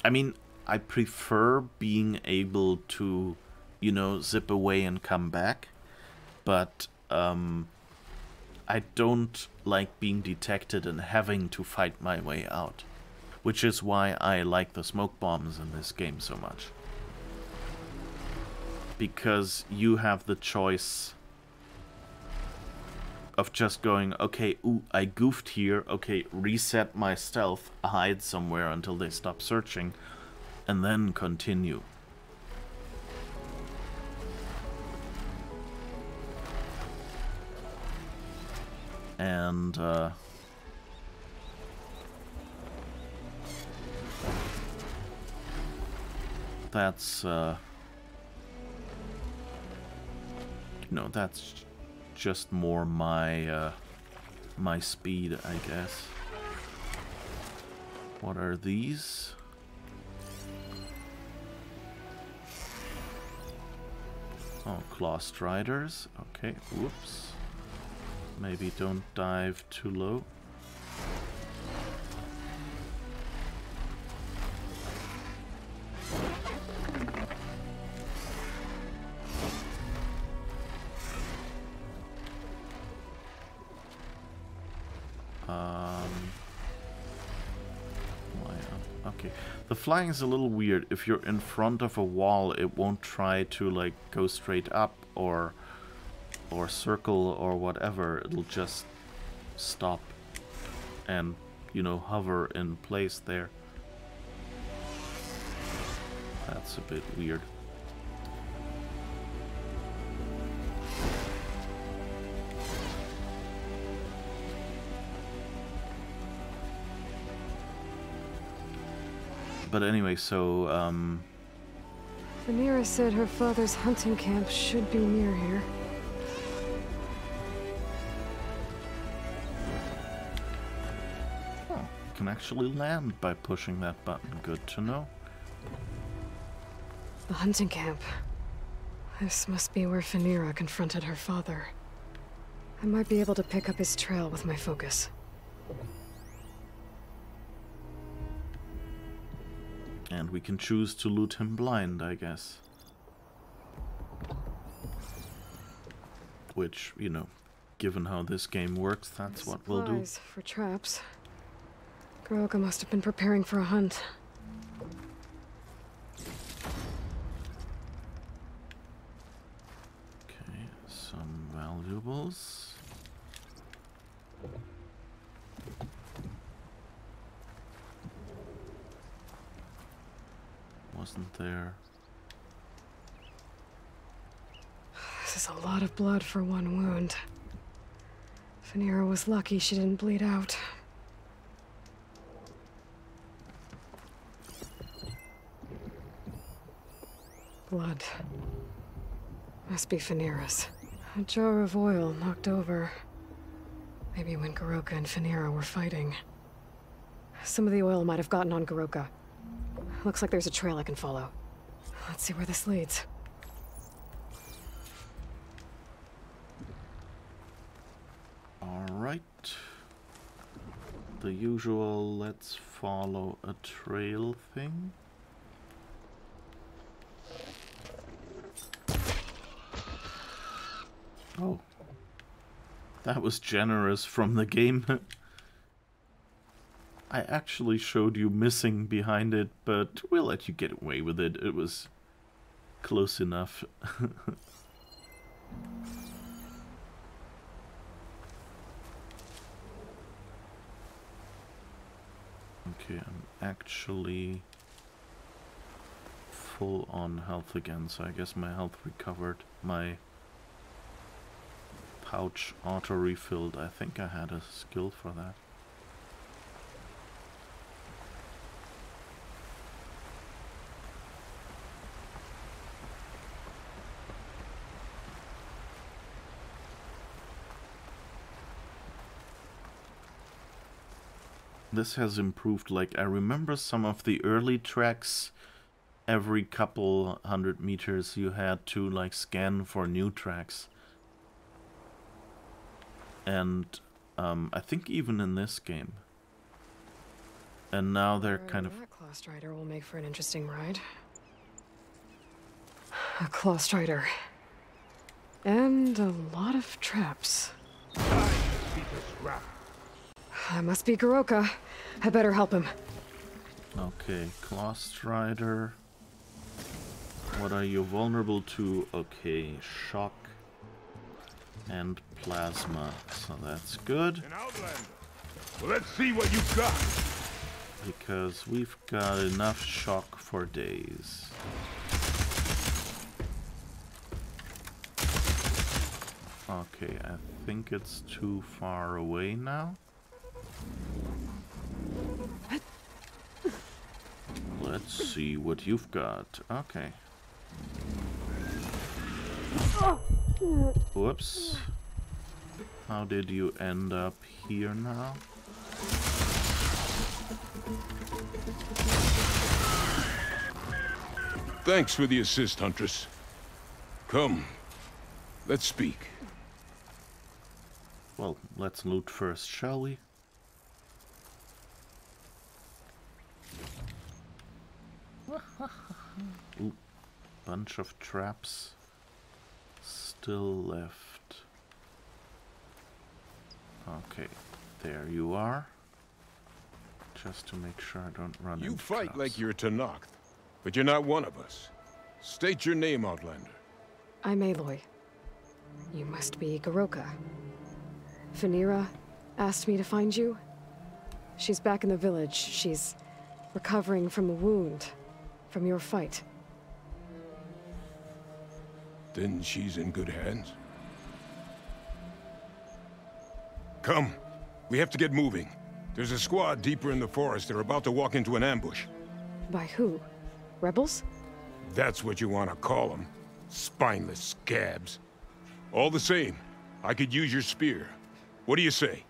A: I mean, I prefer being able to, you know, zip away and come back, but I don't like being detected and having to fight my way out, which is why I like the smoke bombs in this game so much. Because you have the choice of just going, okay, ooh, I goofed here, okay, reset my stealth, hide somewhere until they stop searching, and then continue. And that's you know, that's just more my my speed, I guess. What are these? Oh, claw striders. Okay, whoops. Maybe don't dive too low. Okay, the flying is a little weird. If you're in front of a wall, it won't try to like go straight up or circle or whatever. It'll just stop and, you know, hover in place there. That's a bit weird. But anyway, so,
B: Rhaenyra said her father's hunting camp should be near here.
A: oh, you can actually land by pushing that button. Good to know.
B: The hunting camp. This must be where Rhaenyra confronted her father. I might be able to pick up his trail with my focus.
A: And we can choose to loot him blind, I guess. Which, you know, given how this game works, that's what we'll do.
B: Supplies for traps. Groga must have been preparing for a hunt.
A: Okay, some valuables. wasn't there.
B: This is a lot of blood for one wound. Phaneira was lucky she didn't bleed out. Blood. Must be Phaneira's. A jar of oil knocked over. Maybe when Goroka and Phaneira were fighting. Some of the oil might have gotten on Goroka. Looks like there's a trail I can follow. Let's see where this leads.
A: Alright. The usual let's follow a trail thing. Oh. That was generous from the game. I actually showed you missing behind it, but we'll let you get away with it. It was close enough. Okay, I'm actually full on health again, so I guess my health recovered. My pouch auto-refilled. I think I had a skill for that. This has improved. Like, I remember some of the early tracks, every couple 100 meters you had to like scan for new tracks. And I think even in this game. And now they're kind of...
B: That Claw Strider will make for an interesting ride. A Claw Strider. And a lot of traps. That must be Goroka. I better help him.
A: Okay, Claw Strider. What are you vulnerable to? Okay, shock and plasma. So that's good.
J: An Outlander. Well, let's see what you've got.
A: Because we've got enough shock for days. Okay, I think it's too far away now. Let's see what you've got. Okay. Whoops. How did you end up here now?
J: Thanks for the assist, Huntress. Come, let's speak.
A: Well, let's loot first, shall we? Ooh, bunch of traps still left. Okay, there you are. Just to make sure I don't run into
J: You fight
A: traps.
J: like you're Tenakth, but you're not one of us. State your name, Outlander.
B: I'm Aloy. You must be Goroka. Phaneira asked me to find you. She's back in the village. She's recovering from a wound from your fight.
J: Then she's in good hands. Come, we have to get moving. There's a squad deeper in the forest. They're about to walk into an ambush.
B: By who? Rebels?
J: That's what you want to call them. Spineless scabs. All the same, I could use your spear. What do you say?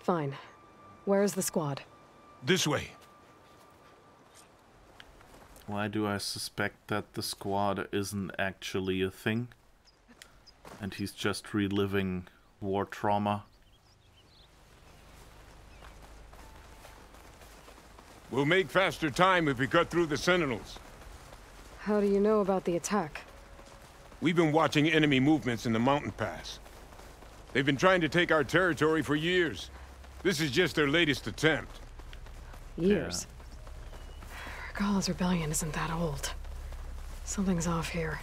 B: Fine. Where's the squad?
J: This way.
A: Why do I suspect that the squad isn't actually a thing? And he's just reliving war trauma?
J: We'll make faster time if we cut through the sentinels.
B: How do you know about the attack?
J: We've been watching enemy movements in the mountain pass. They've been trying to take our territory for years. This is just their latest attempt.
B: Years? Regala's rebellion isn't that old. Something's off here.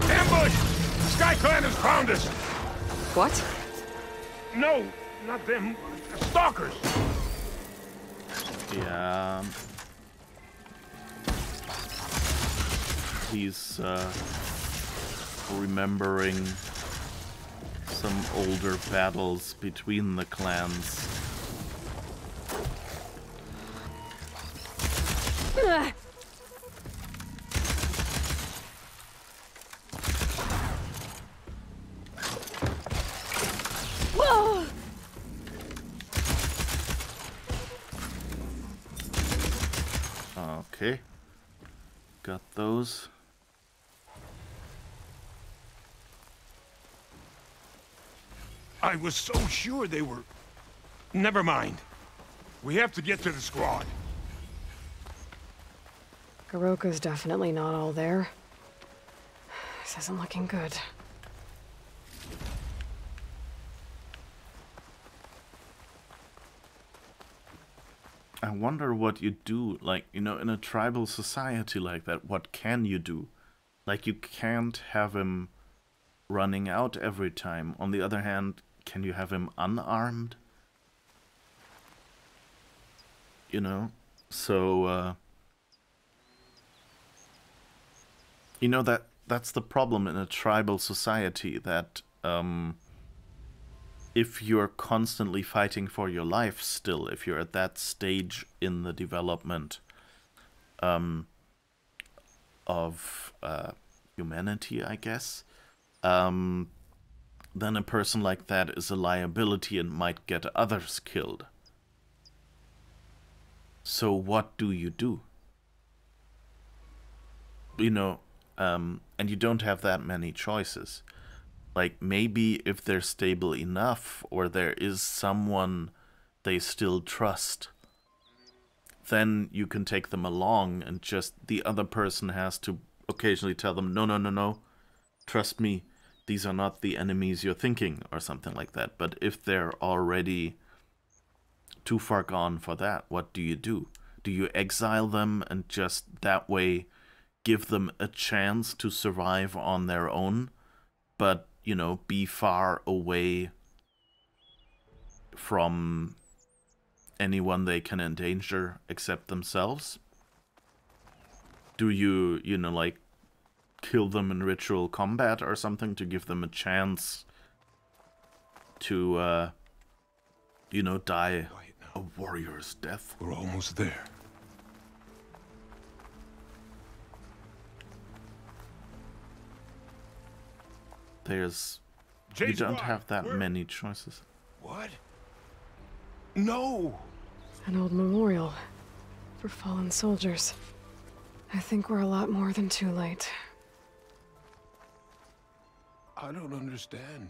J: Ambush! The Sky Clan has found us!
B: What?
J: No, not them. Stalkers!
A: Yeah. he's remembering some older battles between the clans. Okay, got those.
J: I was so sure they were... Never mind. We have to get to the squad.
B: Goroka's definitely not all there. This isn't looking good.
A: I wonder what you do, like, you know, in a tribal society like that, what can you do? Like, you can't have him running out every time. On the other hand, can you have him unarmed? You know? So, you know, that's the problem in a tribal society, that, if you're constantly fighting for your life still, if you're at that stage in the development of humanity, I guess, then a person like that is a liability and might get others killed. So what do? You know, and you don't have that many choices. Like, maybe if they're stable enough, or there is someone they still trust, then you can take them along, and just the other person has to occasionally tell them, no, trust me, these are not the enemies you're thinking, or something like that. But if they're already too far gone for that, what do? Do you exile them and just that way give them a chance to survive on their own, but, you know, be far away from anyone they can endanger except themselves? Do you, you know, like, kill them in ritual combat or something to give them a chance to, you know, die a warrior's death?
J: We're almost there.
A: You don't have that many choices.
J: What? No!
B: An old memorial for fallen soldiers. I think we're a lot more than too late.
J: I don't understand.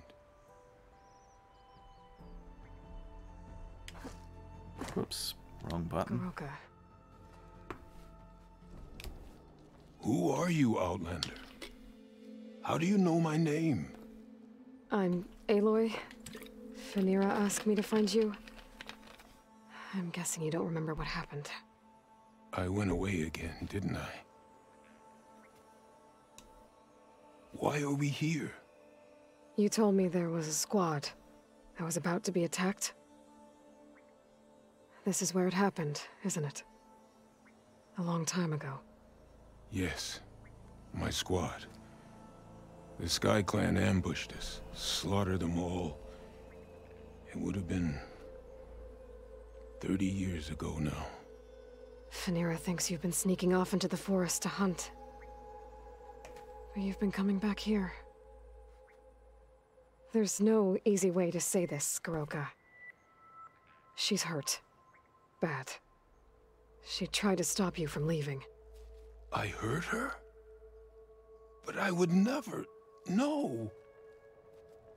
A: Whoops, wrong button.
B: Goroka.
J: Who are you, Outlander? How do you know my name?
B: I'm Aloy. Phaneira asked me to find you. I'm guessing you don't remember what happened.
J: I went away again, didn't I? Why are we here?
B: You told me there was a squad that was about to be attacked. This is where it happened, isn't it? A long time ago.
J: Yes, my squad. The Sky Clan ambushed us, slaughtered them all. It would have been 30 years ago now.
B: Phaneira thinks you've been sneaking off into the forest to hunt. But you've been coming back here. There's no easy way to say this, Goroka. She's hurt. Bad. She tried to stop you from leaving.
J: I hurt her? But I would never... No!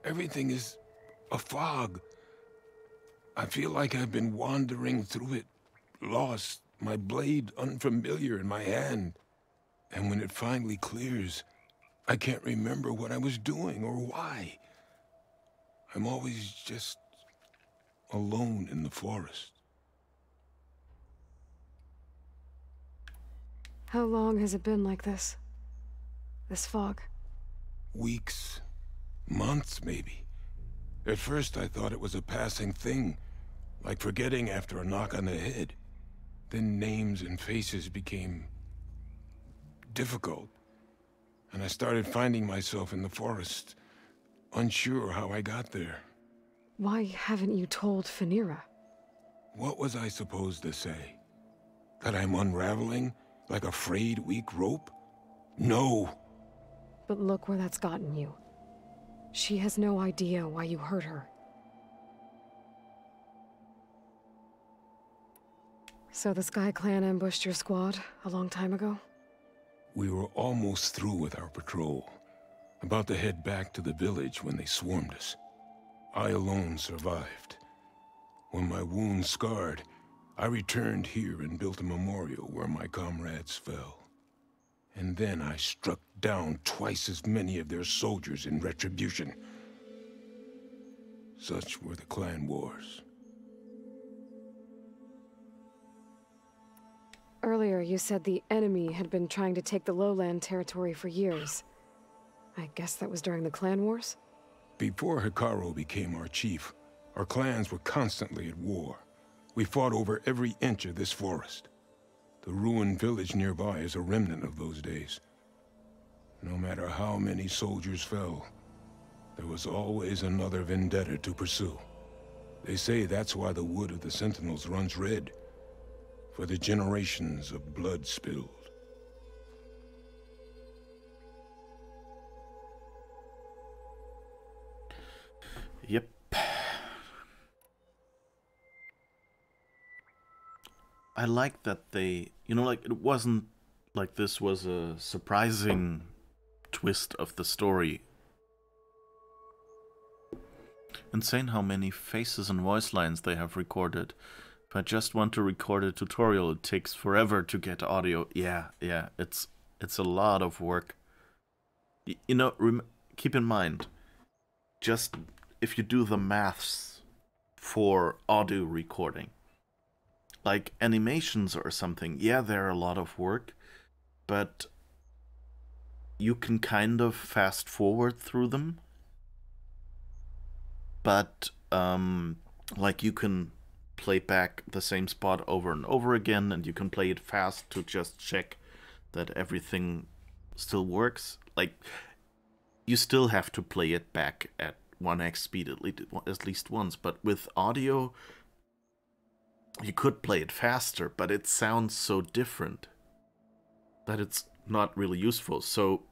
J: Everything is a fog. I feel like I've been wandering through it, lost, my blade unfamiliar in my hand. And when it finally clears, I can't remember what I was doing or why. I'm always just alone in the forest.
B: How long has it been like this? This fog?
J: Weeks, months maybe. At first I thought it was a passing thing, like forgetting after a knock on the head. Then names and faces became difficult. and I started finding myself in the forest, unsure how I got there.
B: Why haven't you told Phaneira?
J: What was I supposed to say? That I'm unraveling like a frayed, weak rope? No!
B: But look where that's gotten you. She has no idea why you hurt her. So the Sky Clan ambushed your squad a long time ago?
J: We were almost through with our patrol. About to head back to the village when they swarmed us. I alone survived. When my wounds scarred, I returned here and built a memorial where my comrades fell. And then I struck down twice as many of their soldiers in retribution. Such were the clan wars.
B: Earlier, you said the enemy had been trying to take the lowland territory for years. I guess that was during the clan wars?
J: Before Hikaru became our chief, our clans were constantly at war. We fought over every inch of this forest. The ruined village nearby is a remnant of those days. No matter how many soldiers fell, there was always another vendetta to pursue. They say that's why the wood of the Sentinels runs red, for the generations of blood spilled.
A: Yep. I like that they, like, it wasn't like this was a surprising twist of the story. Insane how many faces and voice lines they have recorded. If I just want to record a tutorial, it takes forever to get audio. Yeah, it's a lot of work. Keep in mind, just if you do the maths for audio recording, like animations or something, yeah, they're a lot of work, but you can kind of fast forward through them. But, like, you can play back the same spot over and over again, and you can play it fast to just check that everything still works. Like, you still have to play it back at 1x speed at least once, but with audio, you could play it faster, but it sounds so different that it's not really useful. So,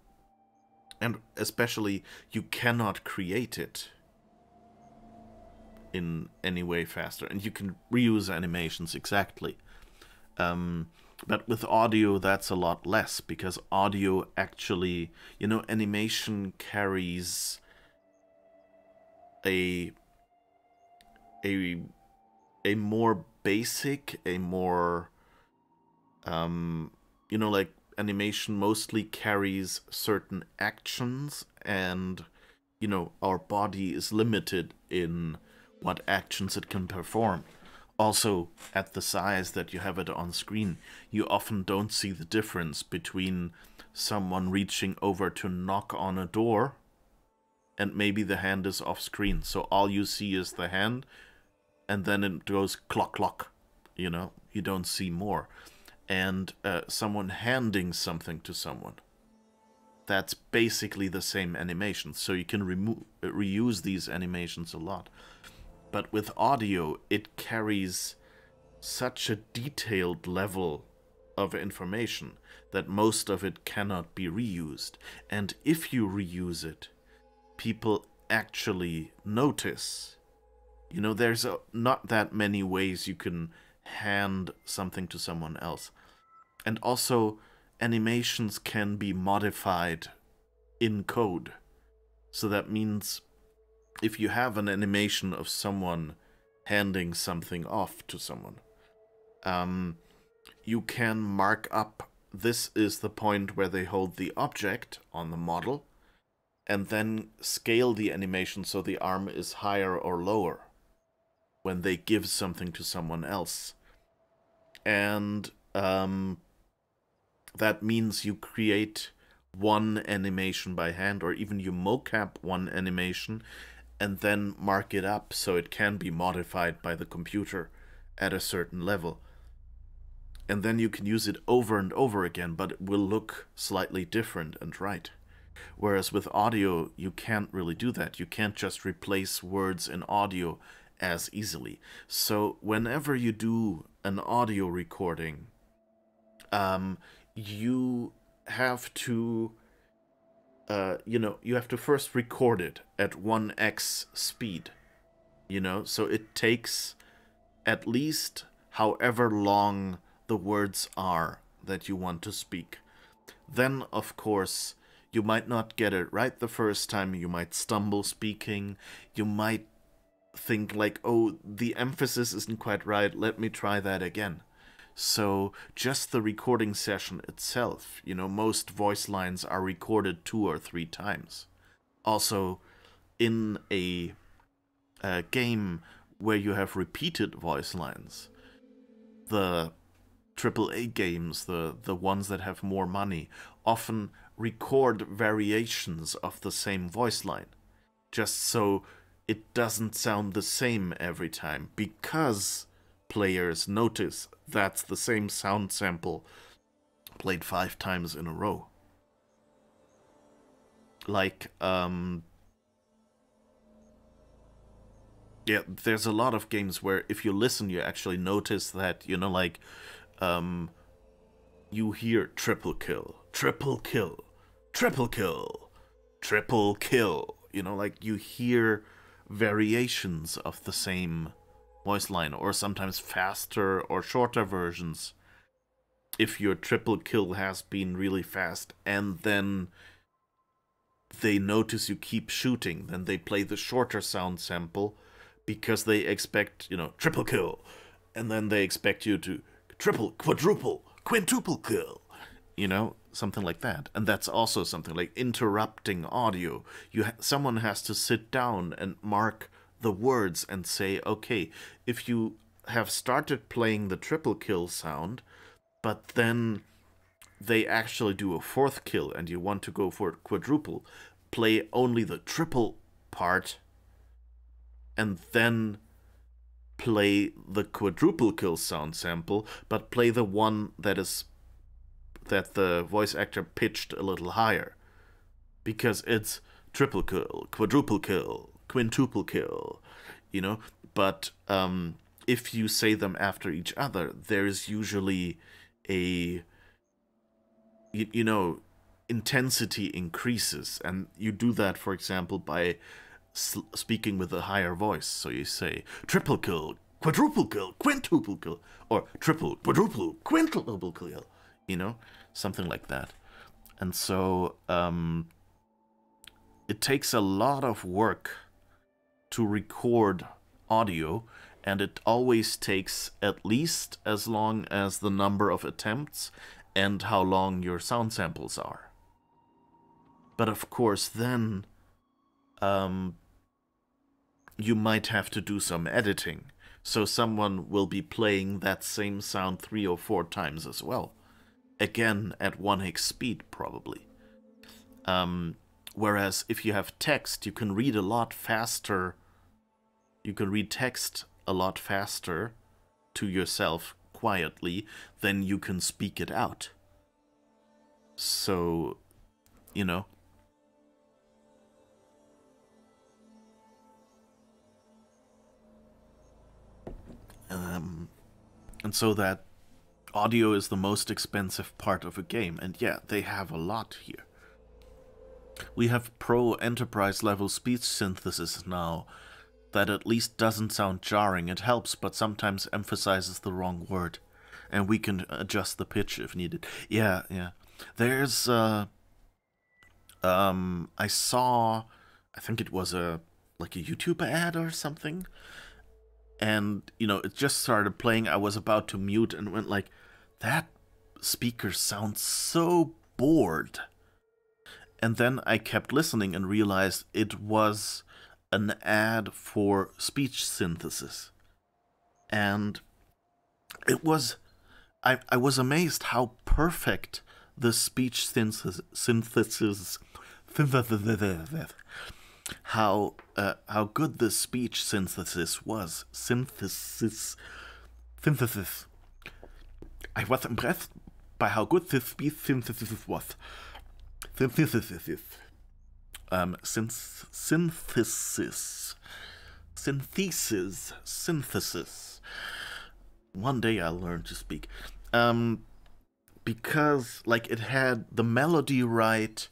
A: and especially, you cannot create it in any way faster, and you can reuse animations exactly. But with audio, that's a lot less, because audio actually, animation carries a more basic, a more, like, animation mostly carries certain actions, and, our body is limited in what actions it can perform. Also, at the size that you have it on screen, you often don't see the difference between someone reaching over to knock on a door and maybe the hand is off screen. So all you see is the hand, and then it goes clock, clock. You don't see more. And someone handing something to someone. That's basically the same animation. So you can reuse these animations a lot. But with audio, it carries such a detailed level of information that most of it cannot be reused. And if you reuse it, people actually notice. There's not that many ways you can hand something to someone else. And also, animations can be modified in code. So that means if you have an animation of someone handing something off to someone, you can mark up, this is the point where they hold the object on the model, and then scale the animation so the arm is higher or lower when they give something to someone else. And that means you create one animation by hand, or even you mocap one animation and then mark it up so it can be modified by the computer at a certain level. And then you can use it over and over again, but it will look slightly different and right. Whereas with audio, you can't really do that. You can't just replace words in audio as easily. So whenever you do an audio recording, you have to, you have to first record it at 1x speed, so it takes at least however long the words are that you want to speak. Then, of course, you might not get it right the first time. You might stumble speaking. You might think like, oh, the emphasis isn't quite right. Let me try that again. So just the recording session itself, most voice lines are recorded 2 or 3 times. Also, in a game where you have repeated voice lines, the AAA games, the ones that have more money, often record variations of the same voice line, just so it doesn't sound the same every time, because players notice that's the same sound sample played 5 times in a row. Like, yeah, there's a lot of games where if you listen, you actually notice that, you hear triple kill, triple kill, triple kill, triple kill. You hear variations of the same voice line, or sometimes faster or shorter versions. If your triple kill has been really fast and then they notice you keep shooting, then they play the shorter sound sample because they expect, triple kill. And then they expect you to triple, quadruple, quintuple kill. Something like that. And that's also something like interrupting audio. Someone has to sit down and mark the words and say, okay, if you have started playing the triple kill sound, but then they actually do a 4th kill and you want to go for quadruple, play only the triple part and then play the quadruple kill sound sample, but play the one that the voice actor pitched a little higher, because it's triple kill, quadruple kill, quintuple kill, but if you say them after each other, there's usually a, intensity increases, and you do that, for example, by speaking with a higher voice. So you say triple kill, quadruple kill, quintuple kill, or triple, quadruple, quintuple kill, something like that. And so it takes a lot of work to record audio, and it always takes at least as long as the number of attempts and how long your sound samples are. But of course then you might have to do some editing, so someone will be playing that same sound 3 or 4 times as well, again at 1x speed probably. Whereas if you have text, you can read a lot faster. You can read text a lot faster to yourself quietly than you can speak it out. So, and so that audio is the most expensive part of a game, and yeah, they have a lot here. We have pro enterprise level speech synthesis now that at least doesn't sound jarring. It helps, but sometimes emphasizes the wrong word, and we can adjust the pitch if needed. Yeah. There's I saw, I think it was a YouTube ad or something, and it just started playing. I was about to mute and went like, that speaker sounds so bored. And then I kept listening and realized it was an ad for speech synthesis. And it was, I was amazed how perfect the speech synthesis how good the speech synthesis was. Synthesis. I was impressed by how good the speech synthesis was. Synthesis. synthesis. One day I'll learn to speak. Because, like, it had the melody right,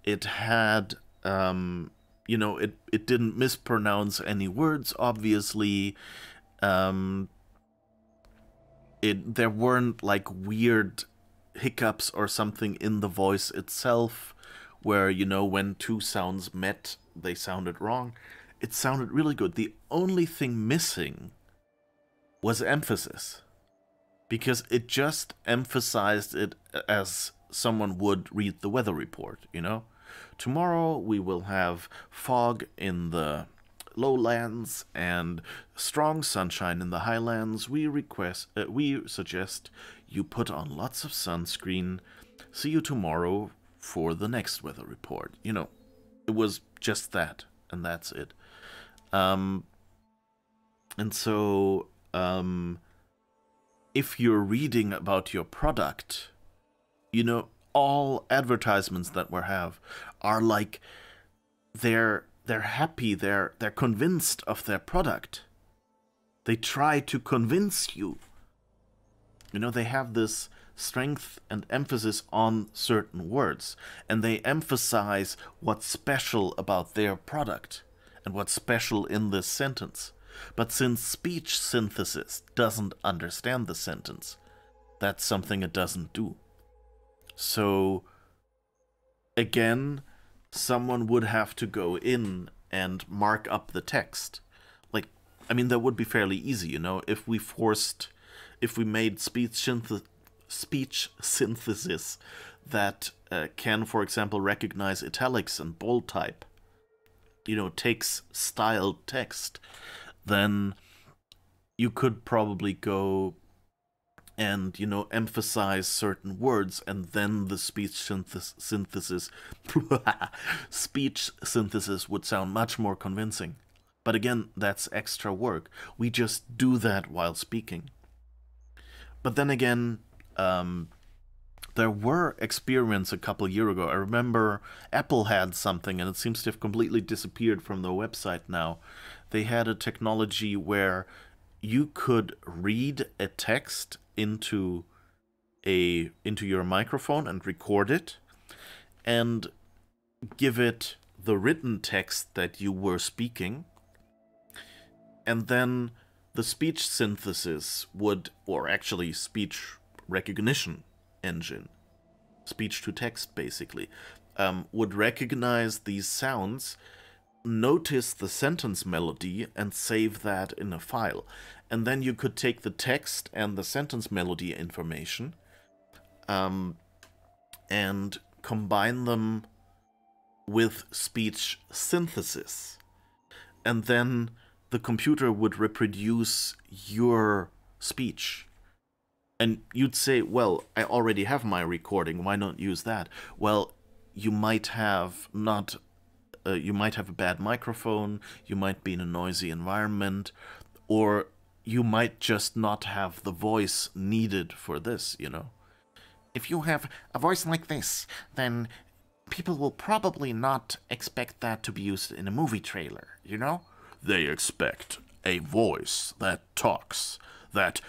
A: it had, you know, it didn't mispronounce any words, obviously. There weren't, like, weird hiccups or something in the voice itself, where, you know, when two sounds met, they sounded wrong. It sounded really good. The only thing missing was emphasis, because it just emphasized it as someone would read the weather report, you know? Tomorrow we will have fog in the lowlands and strong sunshine in the highlands. We suggest you put on lots of sunscreen. See you tomorrow for the next weather report. You know, it was just that, and that's it. And so, if you're reading about your product, you know, all advertisements that we have are like, they're happy, they're convinced of their product. They try to convince you. You know, they have this strength and emphasis on certain words, and they emphasize what's special about their product and what's special in this sentence. But since speech synthesis doesn't understand the sentence, that's something it doesn't do. So, again, someone would have to go in and mark up the text. Like, I mean, that would be fairly easy, you know, if we made speech synthesis that can, for example, recognize italics and bold type, you know, takes styled text, then you could probably go and, you know, emphasize certain words, and then the speech synthesis would sound much more convincing. But again, that's extra work. We just do that while speaking. But then again, there were experiments a couple years ago. I remember Apple had something, and it seems to have completely disappeared from their website now. They had a technology where you could read a text into your microphone and record it, and give it the written text that you were speaking, and then the speech synthesis would, or actually speech recognition engine, speech to text basically, would recognize these sounds, notice the sentence melody, and save that in a file. And then you could take the text and the sentence melody information and combine them with speech synthesis. And then the computer would reproduce your speech. And you'd say, well, I already have my recording, why not use that? Well, you might have you might have a bad microphone, you might be in a noisy environment, or you might just not have the voice needed for this, you know? If you have a voice like this, then people will probably not expect that to be used in a movie trailer, you know? They expect a voice that talks, that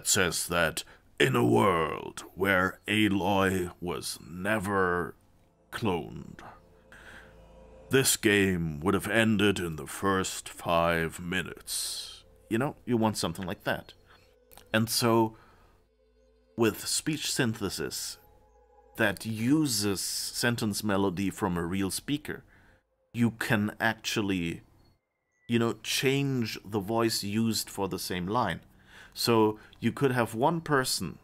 A: says that in a world where Aloy was never cloned, this game would have ended in the first 5 minutes. You know, you want something like that. And so, with speech synthesis that uses sentence melody from a real speaker, you can actually, you know, change the voice used for the same line. So you could have one person,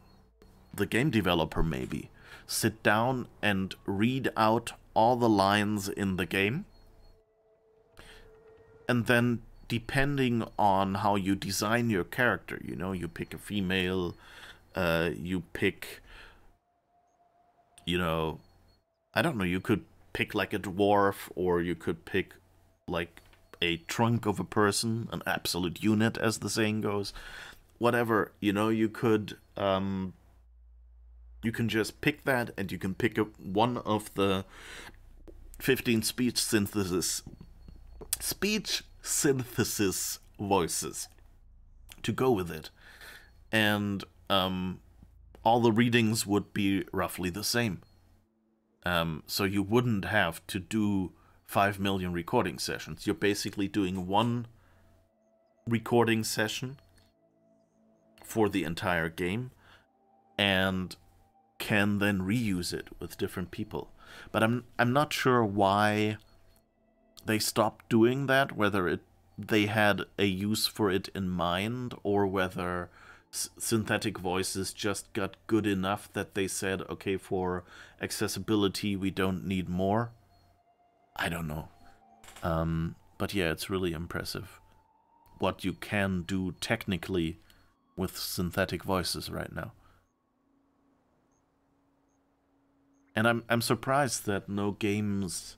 A: the game developer maybe, sit down and read out all the lines in the game, and then depending on how you design your character, you know, you pick a female, you pick, you know, I don't know, you could pick like a dwarf, or you could pick like a trunk of a person, an absolute unit as the saying goes. Whatever, you know, you could, you can just pick that, and you can pick up one of the 15 speech synthesis voices to go with it. And all the readings would be roughly the same. So you wouldn't have to do 5 million recording sessions. You're basically doing one recording session for the entire game and can then reuse it with different people. But I'm not sure why they stopped doing that, whether they had a use for it in mind, or whether synthetic voices just got good enough that they said, okay, for accessibility we don't need more. I don't know. But yeah, it's really impressive what you can do technically with synthetic voices right now. And I'm surprised that no games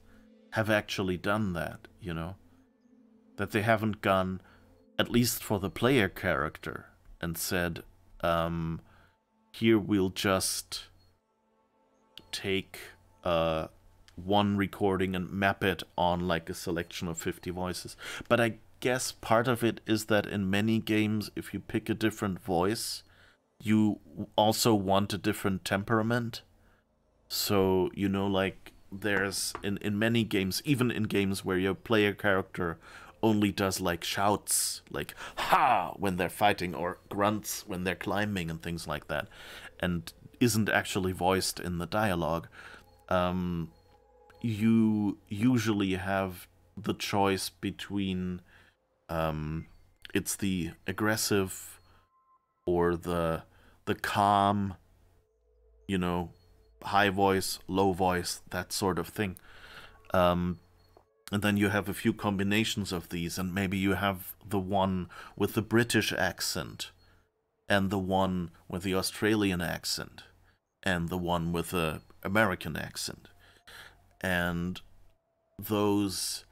A: have actually done that, you know? That they haven't gone, at least for the player character, and said, here we'll just take one recording and map it on like a selection of 50 voices. But I guess part of it is that in many games, if you pick a different voice, you also want a different temperament. So, you know, like, there's, in many games, even in games where your player character only does, like, shouts, like, ha, when they're fighting, or grunts when they're climbing and things like that, and isn't actually voiced in the dialogue, you usually have the choice between, it's the aggressive or the calm, you know, high voice, low voice, that sort of thing. And then you have a few combinations of these, and maybe you have the one with the British accent, and the one with the Australian accent, and the one with the American accent. And those,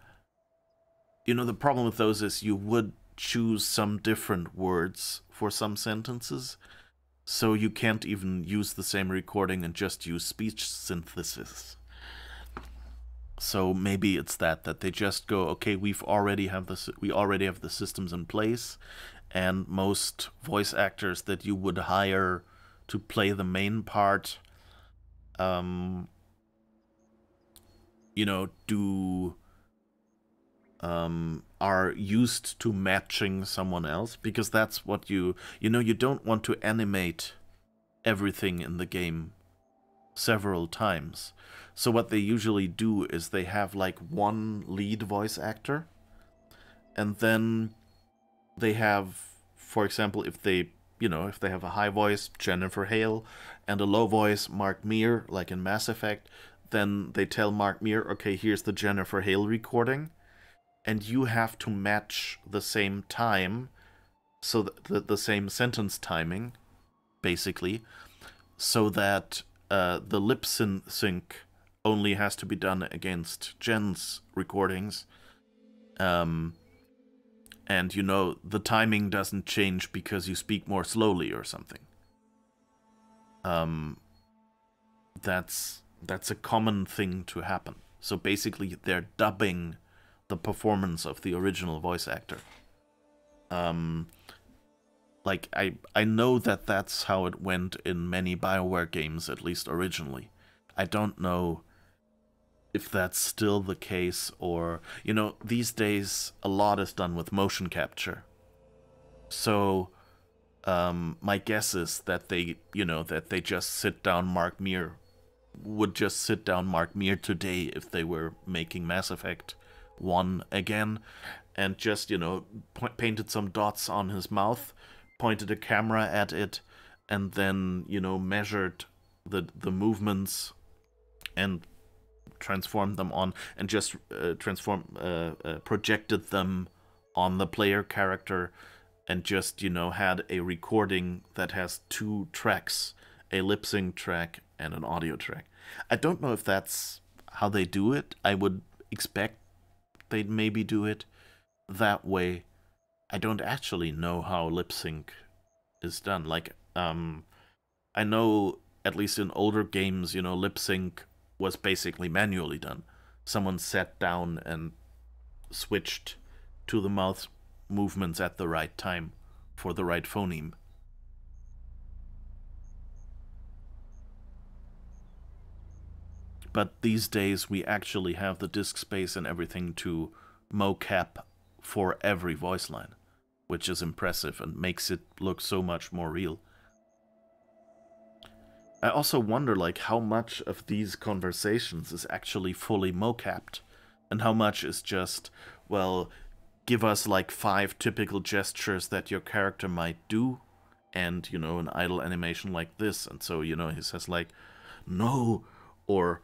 A: you know, the problem with those is you would choose some different words for some sentences, so you can't even use the same recording and just use speech synthesis. So maybe it's that they just go, okay, we already have the systems in place, and most voice actors that you would hire to play the main part, you know, are used to matching someone else, because that's what you know, you don't want to animate everything in the game several times. So what they usually do is they have like one lead voice actor, and then they have, for example, if they have a high voice, Jennifer Hale, and a low voice, Mark Meer, like in Mass Effect, then they tell Mark Meer, okay, here's the Jennifer Hale recording, and you have to match the same time, so the same sentence timing, basically, so that the lip sync only has to be done against Jen's recordings, and, you know, the timing doesn't change because you speak more slowly or something. That's a common thing to happen. So basically, they're dubbing the performance of the original voice actor. Like, I know that that's how it went in many BioWare games, at least originally. I don't know if that's still the case, or, you know, these days a lot is done with motion capture. So, my guess is that they just sit down Mark Meer, would just sit down Mark Meer today if they were making Mass Effect 1 again, and just, you know, painted some dots on his mouth, pointed a camera at it, and then, you know, measured the movements and transformed them on, and just projected them on the player character, and just, you know, had a recording that has 2 tracks, a lip sync track and an audio track. I don't know if that's how they do it. I would expect they'd maybe do it that way. I don't actually know how lip sync is done. Like, I know, at least in older games, you know, lip sync was basically manually done. someone sat down and switched to the mouth movements at the right time for the right phoneme. But these days we actually have the disk space and everything to mocap for every voice line, which is impressive and makes it look so much more real. I also wonder, like, how much of these conversations is actually fully mocapped, and how much is just, well, give us like 5 typical gestures that your character might do, and, you know, an idle animation like this, and so, you know, he says like, no, or,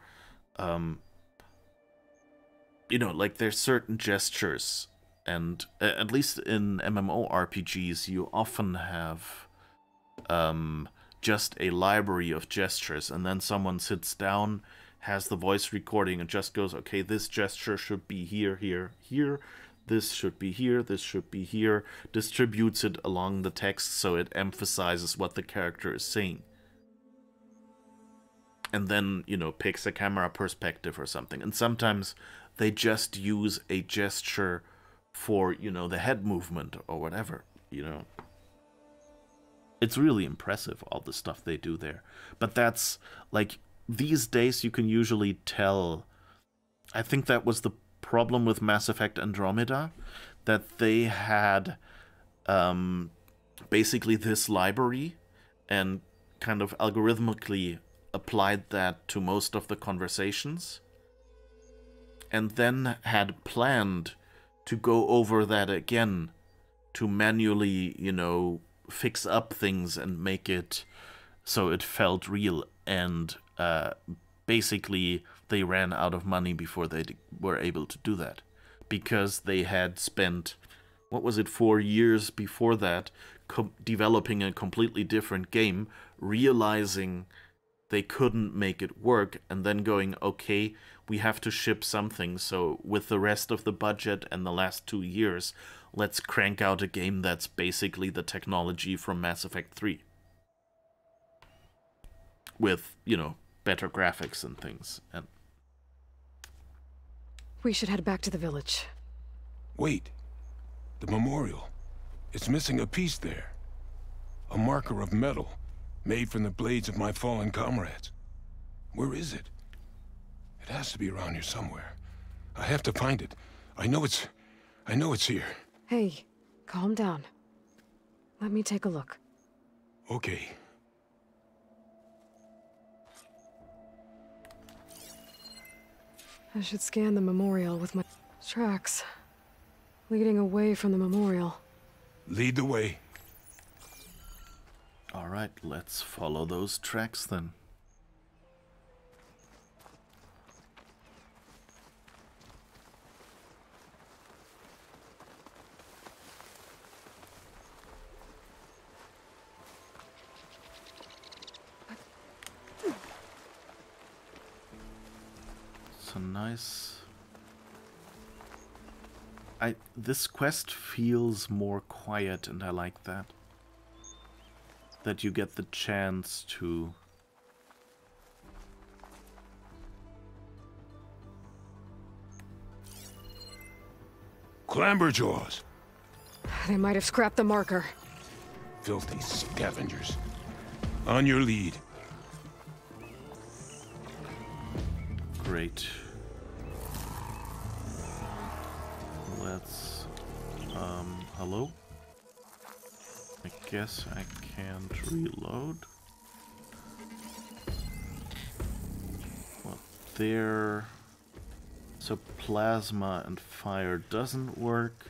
A: you know, like there's certain gestures, and at least in MMORPGs, you often have, just a library of gestures, and then someone sits down, has the voice recording, and just goes, okay, this gesture should be here, here, here, this should be here, this should be here, distributes it along the text so it emphasizes what the character is saying. And then, you know, picks a camera perspective or something. And sometimes they just use a gesture for, you know, the head movement or whatever, you know. It's really impressive, all the stuff they do there. But that's, like, these days you can usually tell. I think that was the problem with Mass Effect Andromeda, that they had basically this library and kind of algorithmically applied that to most of the conversations, and then had planned to go over that again to manually, you know, fix up things and make it so it felt real, and basically they ran out of money before they were able to do that, because they had spent, what was it, 4 years before that developing a completely different game, realizing they couldn't make it work, and then going, okay, we have to ship something, so with the rest of the budget and the last 2 years, let's crank out a game that's basically the technology from Mass Effect 3. With, you know, better graphics and things. And
B: we should head back to the village.
J: Wait. The memorial. It's missing a piece there. A marker of metal, made from the blades of my fallen comrades. Where is it? It has to be around here somewhere. I have to find it. I know it's here.
B: Hey, calm down. Let me take a look.
J: Okay.
B: I should scan the memorial with my tracks leading away from the memorial.
J: Lead the way.
A: alright, let's follow those tracks then. So nice. This quest feels more quiet, and I like that. That you get the chance to
J: Clamberjaws!
B: They might have scrapped the marker.
J: Filthy scavengers. On your lead.
A: Great. Let's, hello? I guess I can't reload. Well, there... So plasma and fire doesn't work.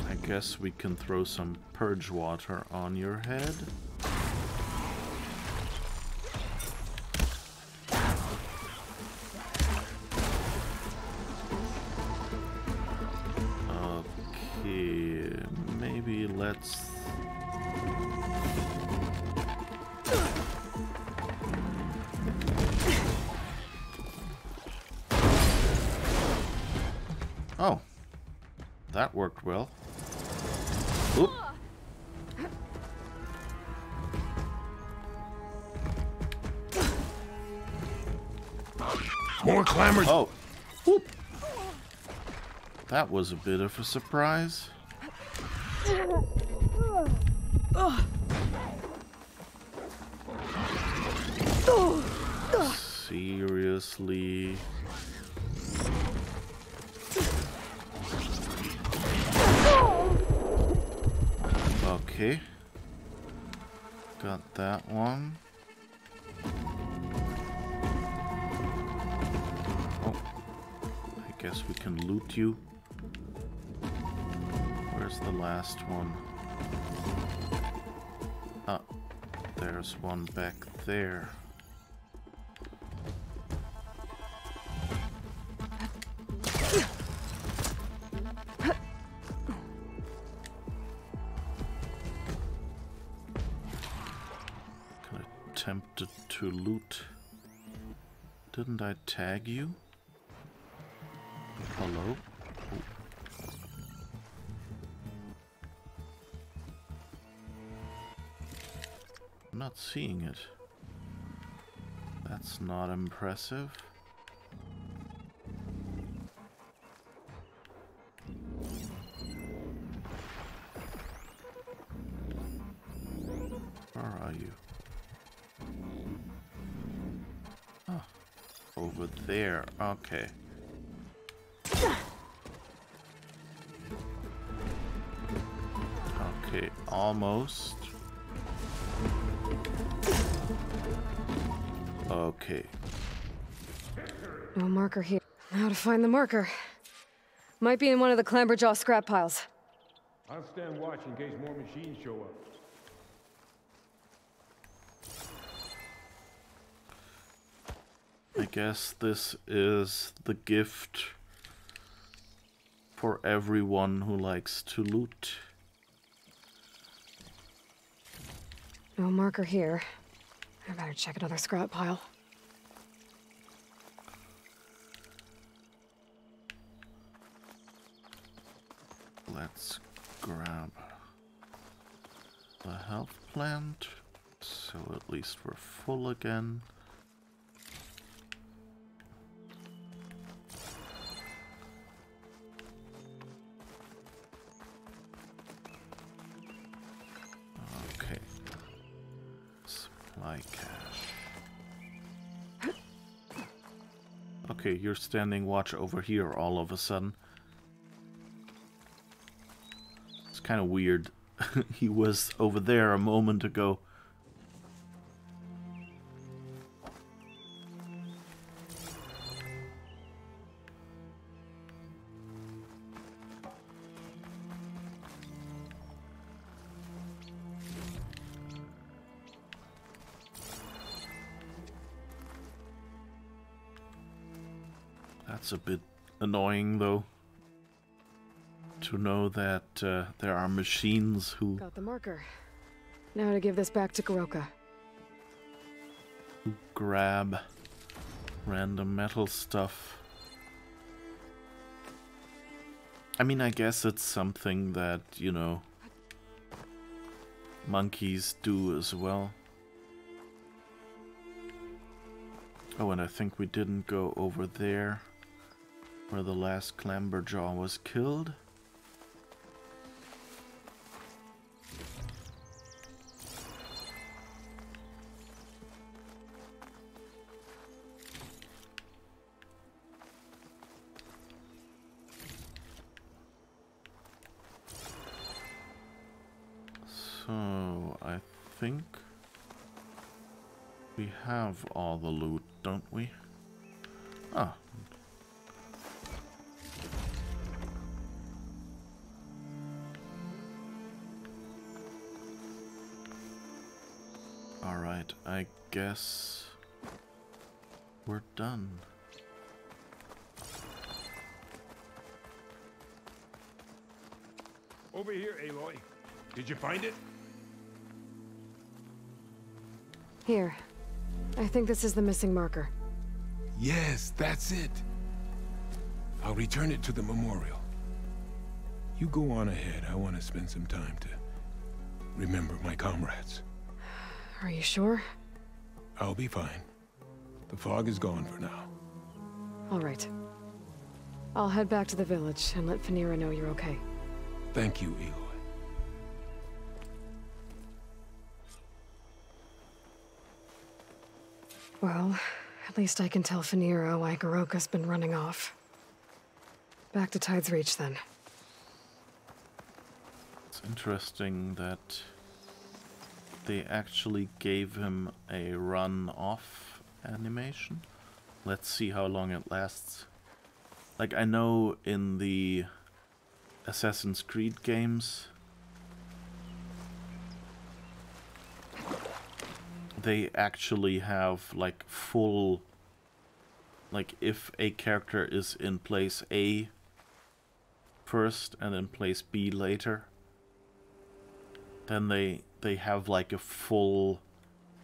A: I guess we can throw some purge water on your head. Let's... Oh, that worked well. Oop.
J: more clambers.
A: Oh. Whoop. That was a bit of a surprise. Seriously. Okay. Got that one. Oh. I guess we can loot you. Where's the last one? Ah, there's one back there. Attempted to loot. Didn't I tag you? Hello? Oh. I'm not seeing it. That's not impressive. Where are you? Oh, over there. Okay. Okay, almost. Okay.
B: No marker here. Now to find the marker. Might be in one of the Clamberjaw scrap piles.
J: I'll stand watch in case more machines show up.
A: I guess this is the gift for everyone who likes to loot.
B: No marker here. I better check another scrap pile.
A: Let's grab the health plant, so at least we're full again. Okay. Supply cache. Okay, you're standing watch over here all of a sudden. Kind of weird. He was over there a moment ago. That's a bit annoying though. To know that there are machines who...
B: Got the marker. Now to give this back to Goroka.
A: Who grab random metal stuff. I mean, I guess it's something that, you know, monkeys do as well. Oh, and I think we didn't go over there where the last Clamberjaw was killed. So, I think we have all the loot, don't we? Ah. Alright, I guess we're done.
J: Over here, Aloy. Did you find it?
B: Here. I think this is the missing marker.
J: Yes, that's it. I'll return it to the memorial. You go on ahead. I want to spend some time to remember my comrades.
B: Are you sure?
J: I'll be fine. The fog is gone for now.
B: All right. I'll head back to the village and let Phaneira know you're okay.
J: Thank you, Aloy.
B: Well, at least I can tell Phaneira why Goroka's been running off. Back to Tide's Reach, then.
A: It's interesting that they actually gave him a run-off animation. Let's see how long it lasts. Like, I know in the Assassin's Creed games, they actually have, like, full... Like, if a character is in place A first and in place B later, then they have, like, a full...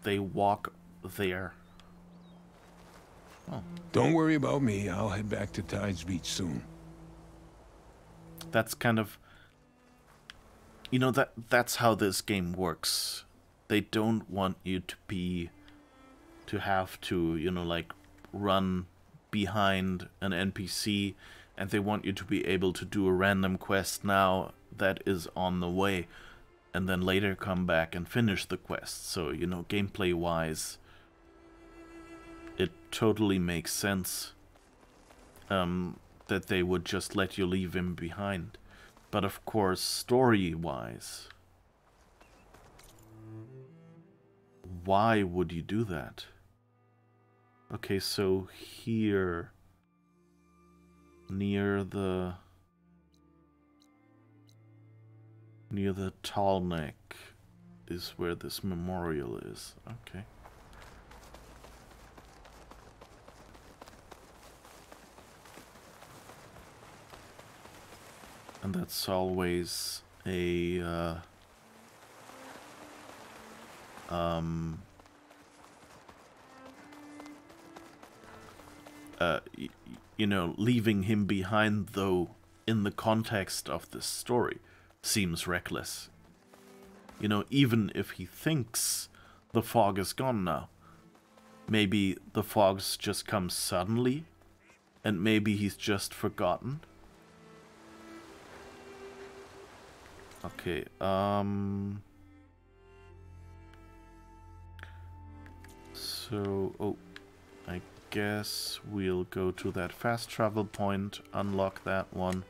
A: They walk there. Oh.
J: Don't worry about me. I'll head back to Tide's Reach soon.
A: That's kind of... You know, that's how this game works. They don't want you to have to, you know, like, run behind an NPC, and they want you to be able to do a random quest now that is on the way, and then later come back and finish the quest. So, you know, gameplay-wise, it totally makes sense that they would just let you leave him behind. But of course, story-wise, why would you do that? Okay, so here, near the tall neck is where this memorial is. Okay. And that's always a you know, leaving him behind, though, in the context of this story, seems reckless. You know, even if he thinks the fog is gone now, maybe the fog's just come suddenly, and maybe he's just forgotten. Okay, so, oh, I guess we'll go to that fast travel point, unlock that one,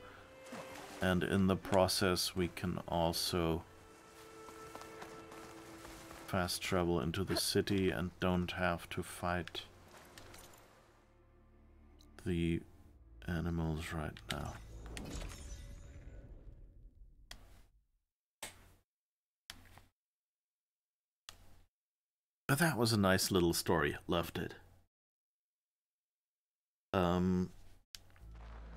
A: and in the process we can also fast travel into the city and don't have to fight the animals right now. But that was a nice little story. Loved it. And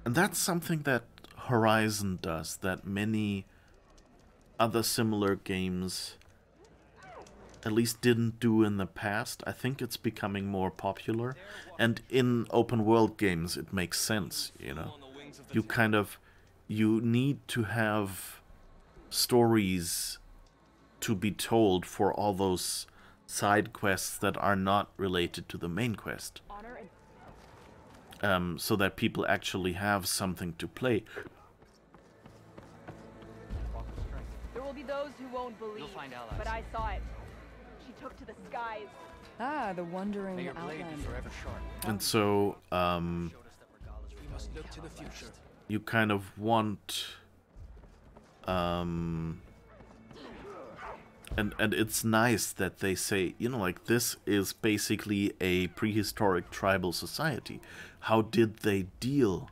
A: that's something that Horizon does, that many other similar games at least didn't do in the past. I think it's becoming more popular. And in open world games, it makes sense, you know. You need to have stories to be told for all those side quests that are not related to the main quest, so that people actually have something to play.
D: There will be those who won't believe, but I saw it. She took to the skies.
K: Ah, the wandering outlander.
A: And so, you kind of want, And it's nice that they say, you know, like, this is basically a prehistoric tribal society. How did they deal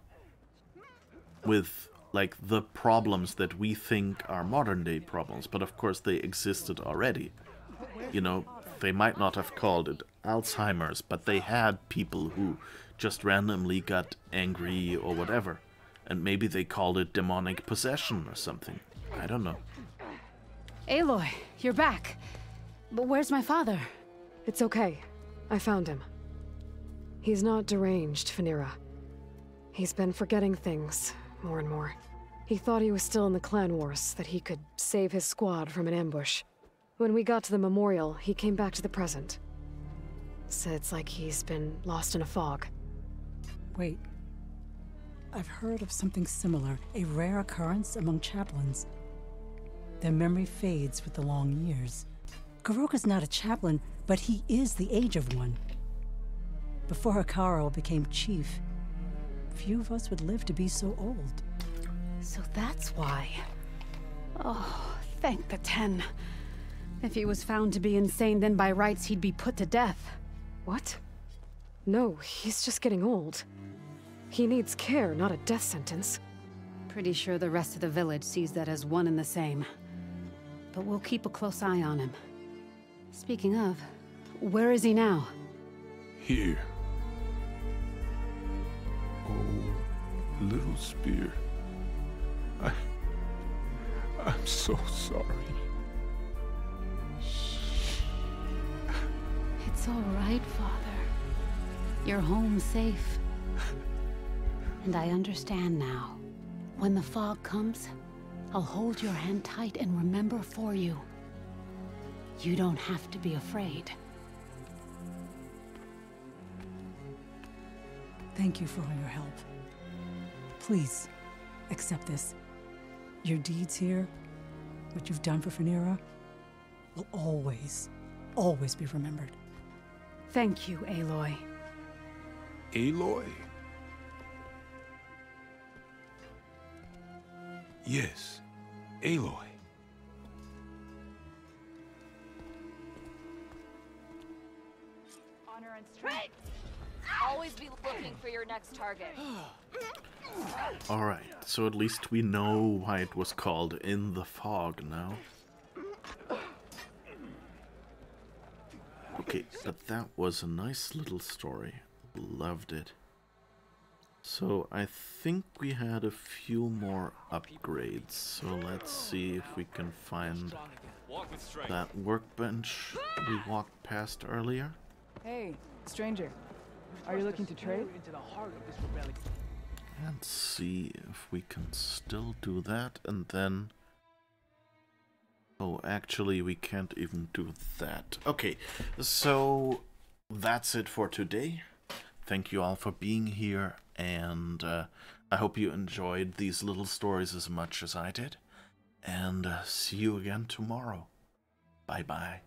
A: with, like, the problems that we think are modern day problems? But of course they existed already. You know, they might not have called it Alzheimer's, but they had people who just randomly got angry or whatever. And maybe they called it demonic possession or something. I don't know.
G: Aloy, you're back. But where's my father?
B: It's okay. I found him. He's not deranged, Phaneira. He's been forgetting things, more and more. He thought he was still in the clan wars, that he could save his squad from an ambush. When we got to the memorial, he came back to the present. So it's like he's been lost in a fog.
H: Wait. I've heard of something similar, a rare occurrence among chaplains. Their memory fades with the long years. Goroka's not a chaplain, but he is the age of one. Before Hikaru became chief, few of us would live to be so old.
G: So that's why. Oh, thank the 10. If he was found to be insane, then by rights he'd be put to death.
B: What? No, he's just getting old. He needs care, not a death sentence.
G: Pretty sure the rest of the village sees that as one and the same. But we'll keep a close eye on him. Speaking of, where is he now?
J: Here. Oh, little spear. I'm so sorry.
G: It's all right, Father. You're home safe. And I understand now. When the fog comes, I'll hold your hand tight and remember for you. You don't have to be afraid.
H: Thank you for all your help. Please, accept this. Your deeds here, what you've done for Phaneera, will always, always be remembered.
G: Thank you, Aloy.
J: Aloy? Yes, Aloy.
D: Honor and strength. Always be looking for your next target.
A: Alright, so at least we know why it was called In the Fog now. Okay, but that was a nice little story. Loved it. So I think we had a few more upgrades. So let's see if we can find that workbench we walked past earlier.
F: Hey, stranger. Are you looking to trade?
A: And see if we can still do that, and then... Oh, actually we can't even do that. Okay, so that's it for today. Thank you all for being here, and I hope you enjoyed these little stories as much as I did. And see you again tomorrow. Bye-bye.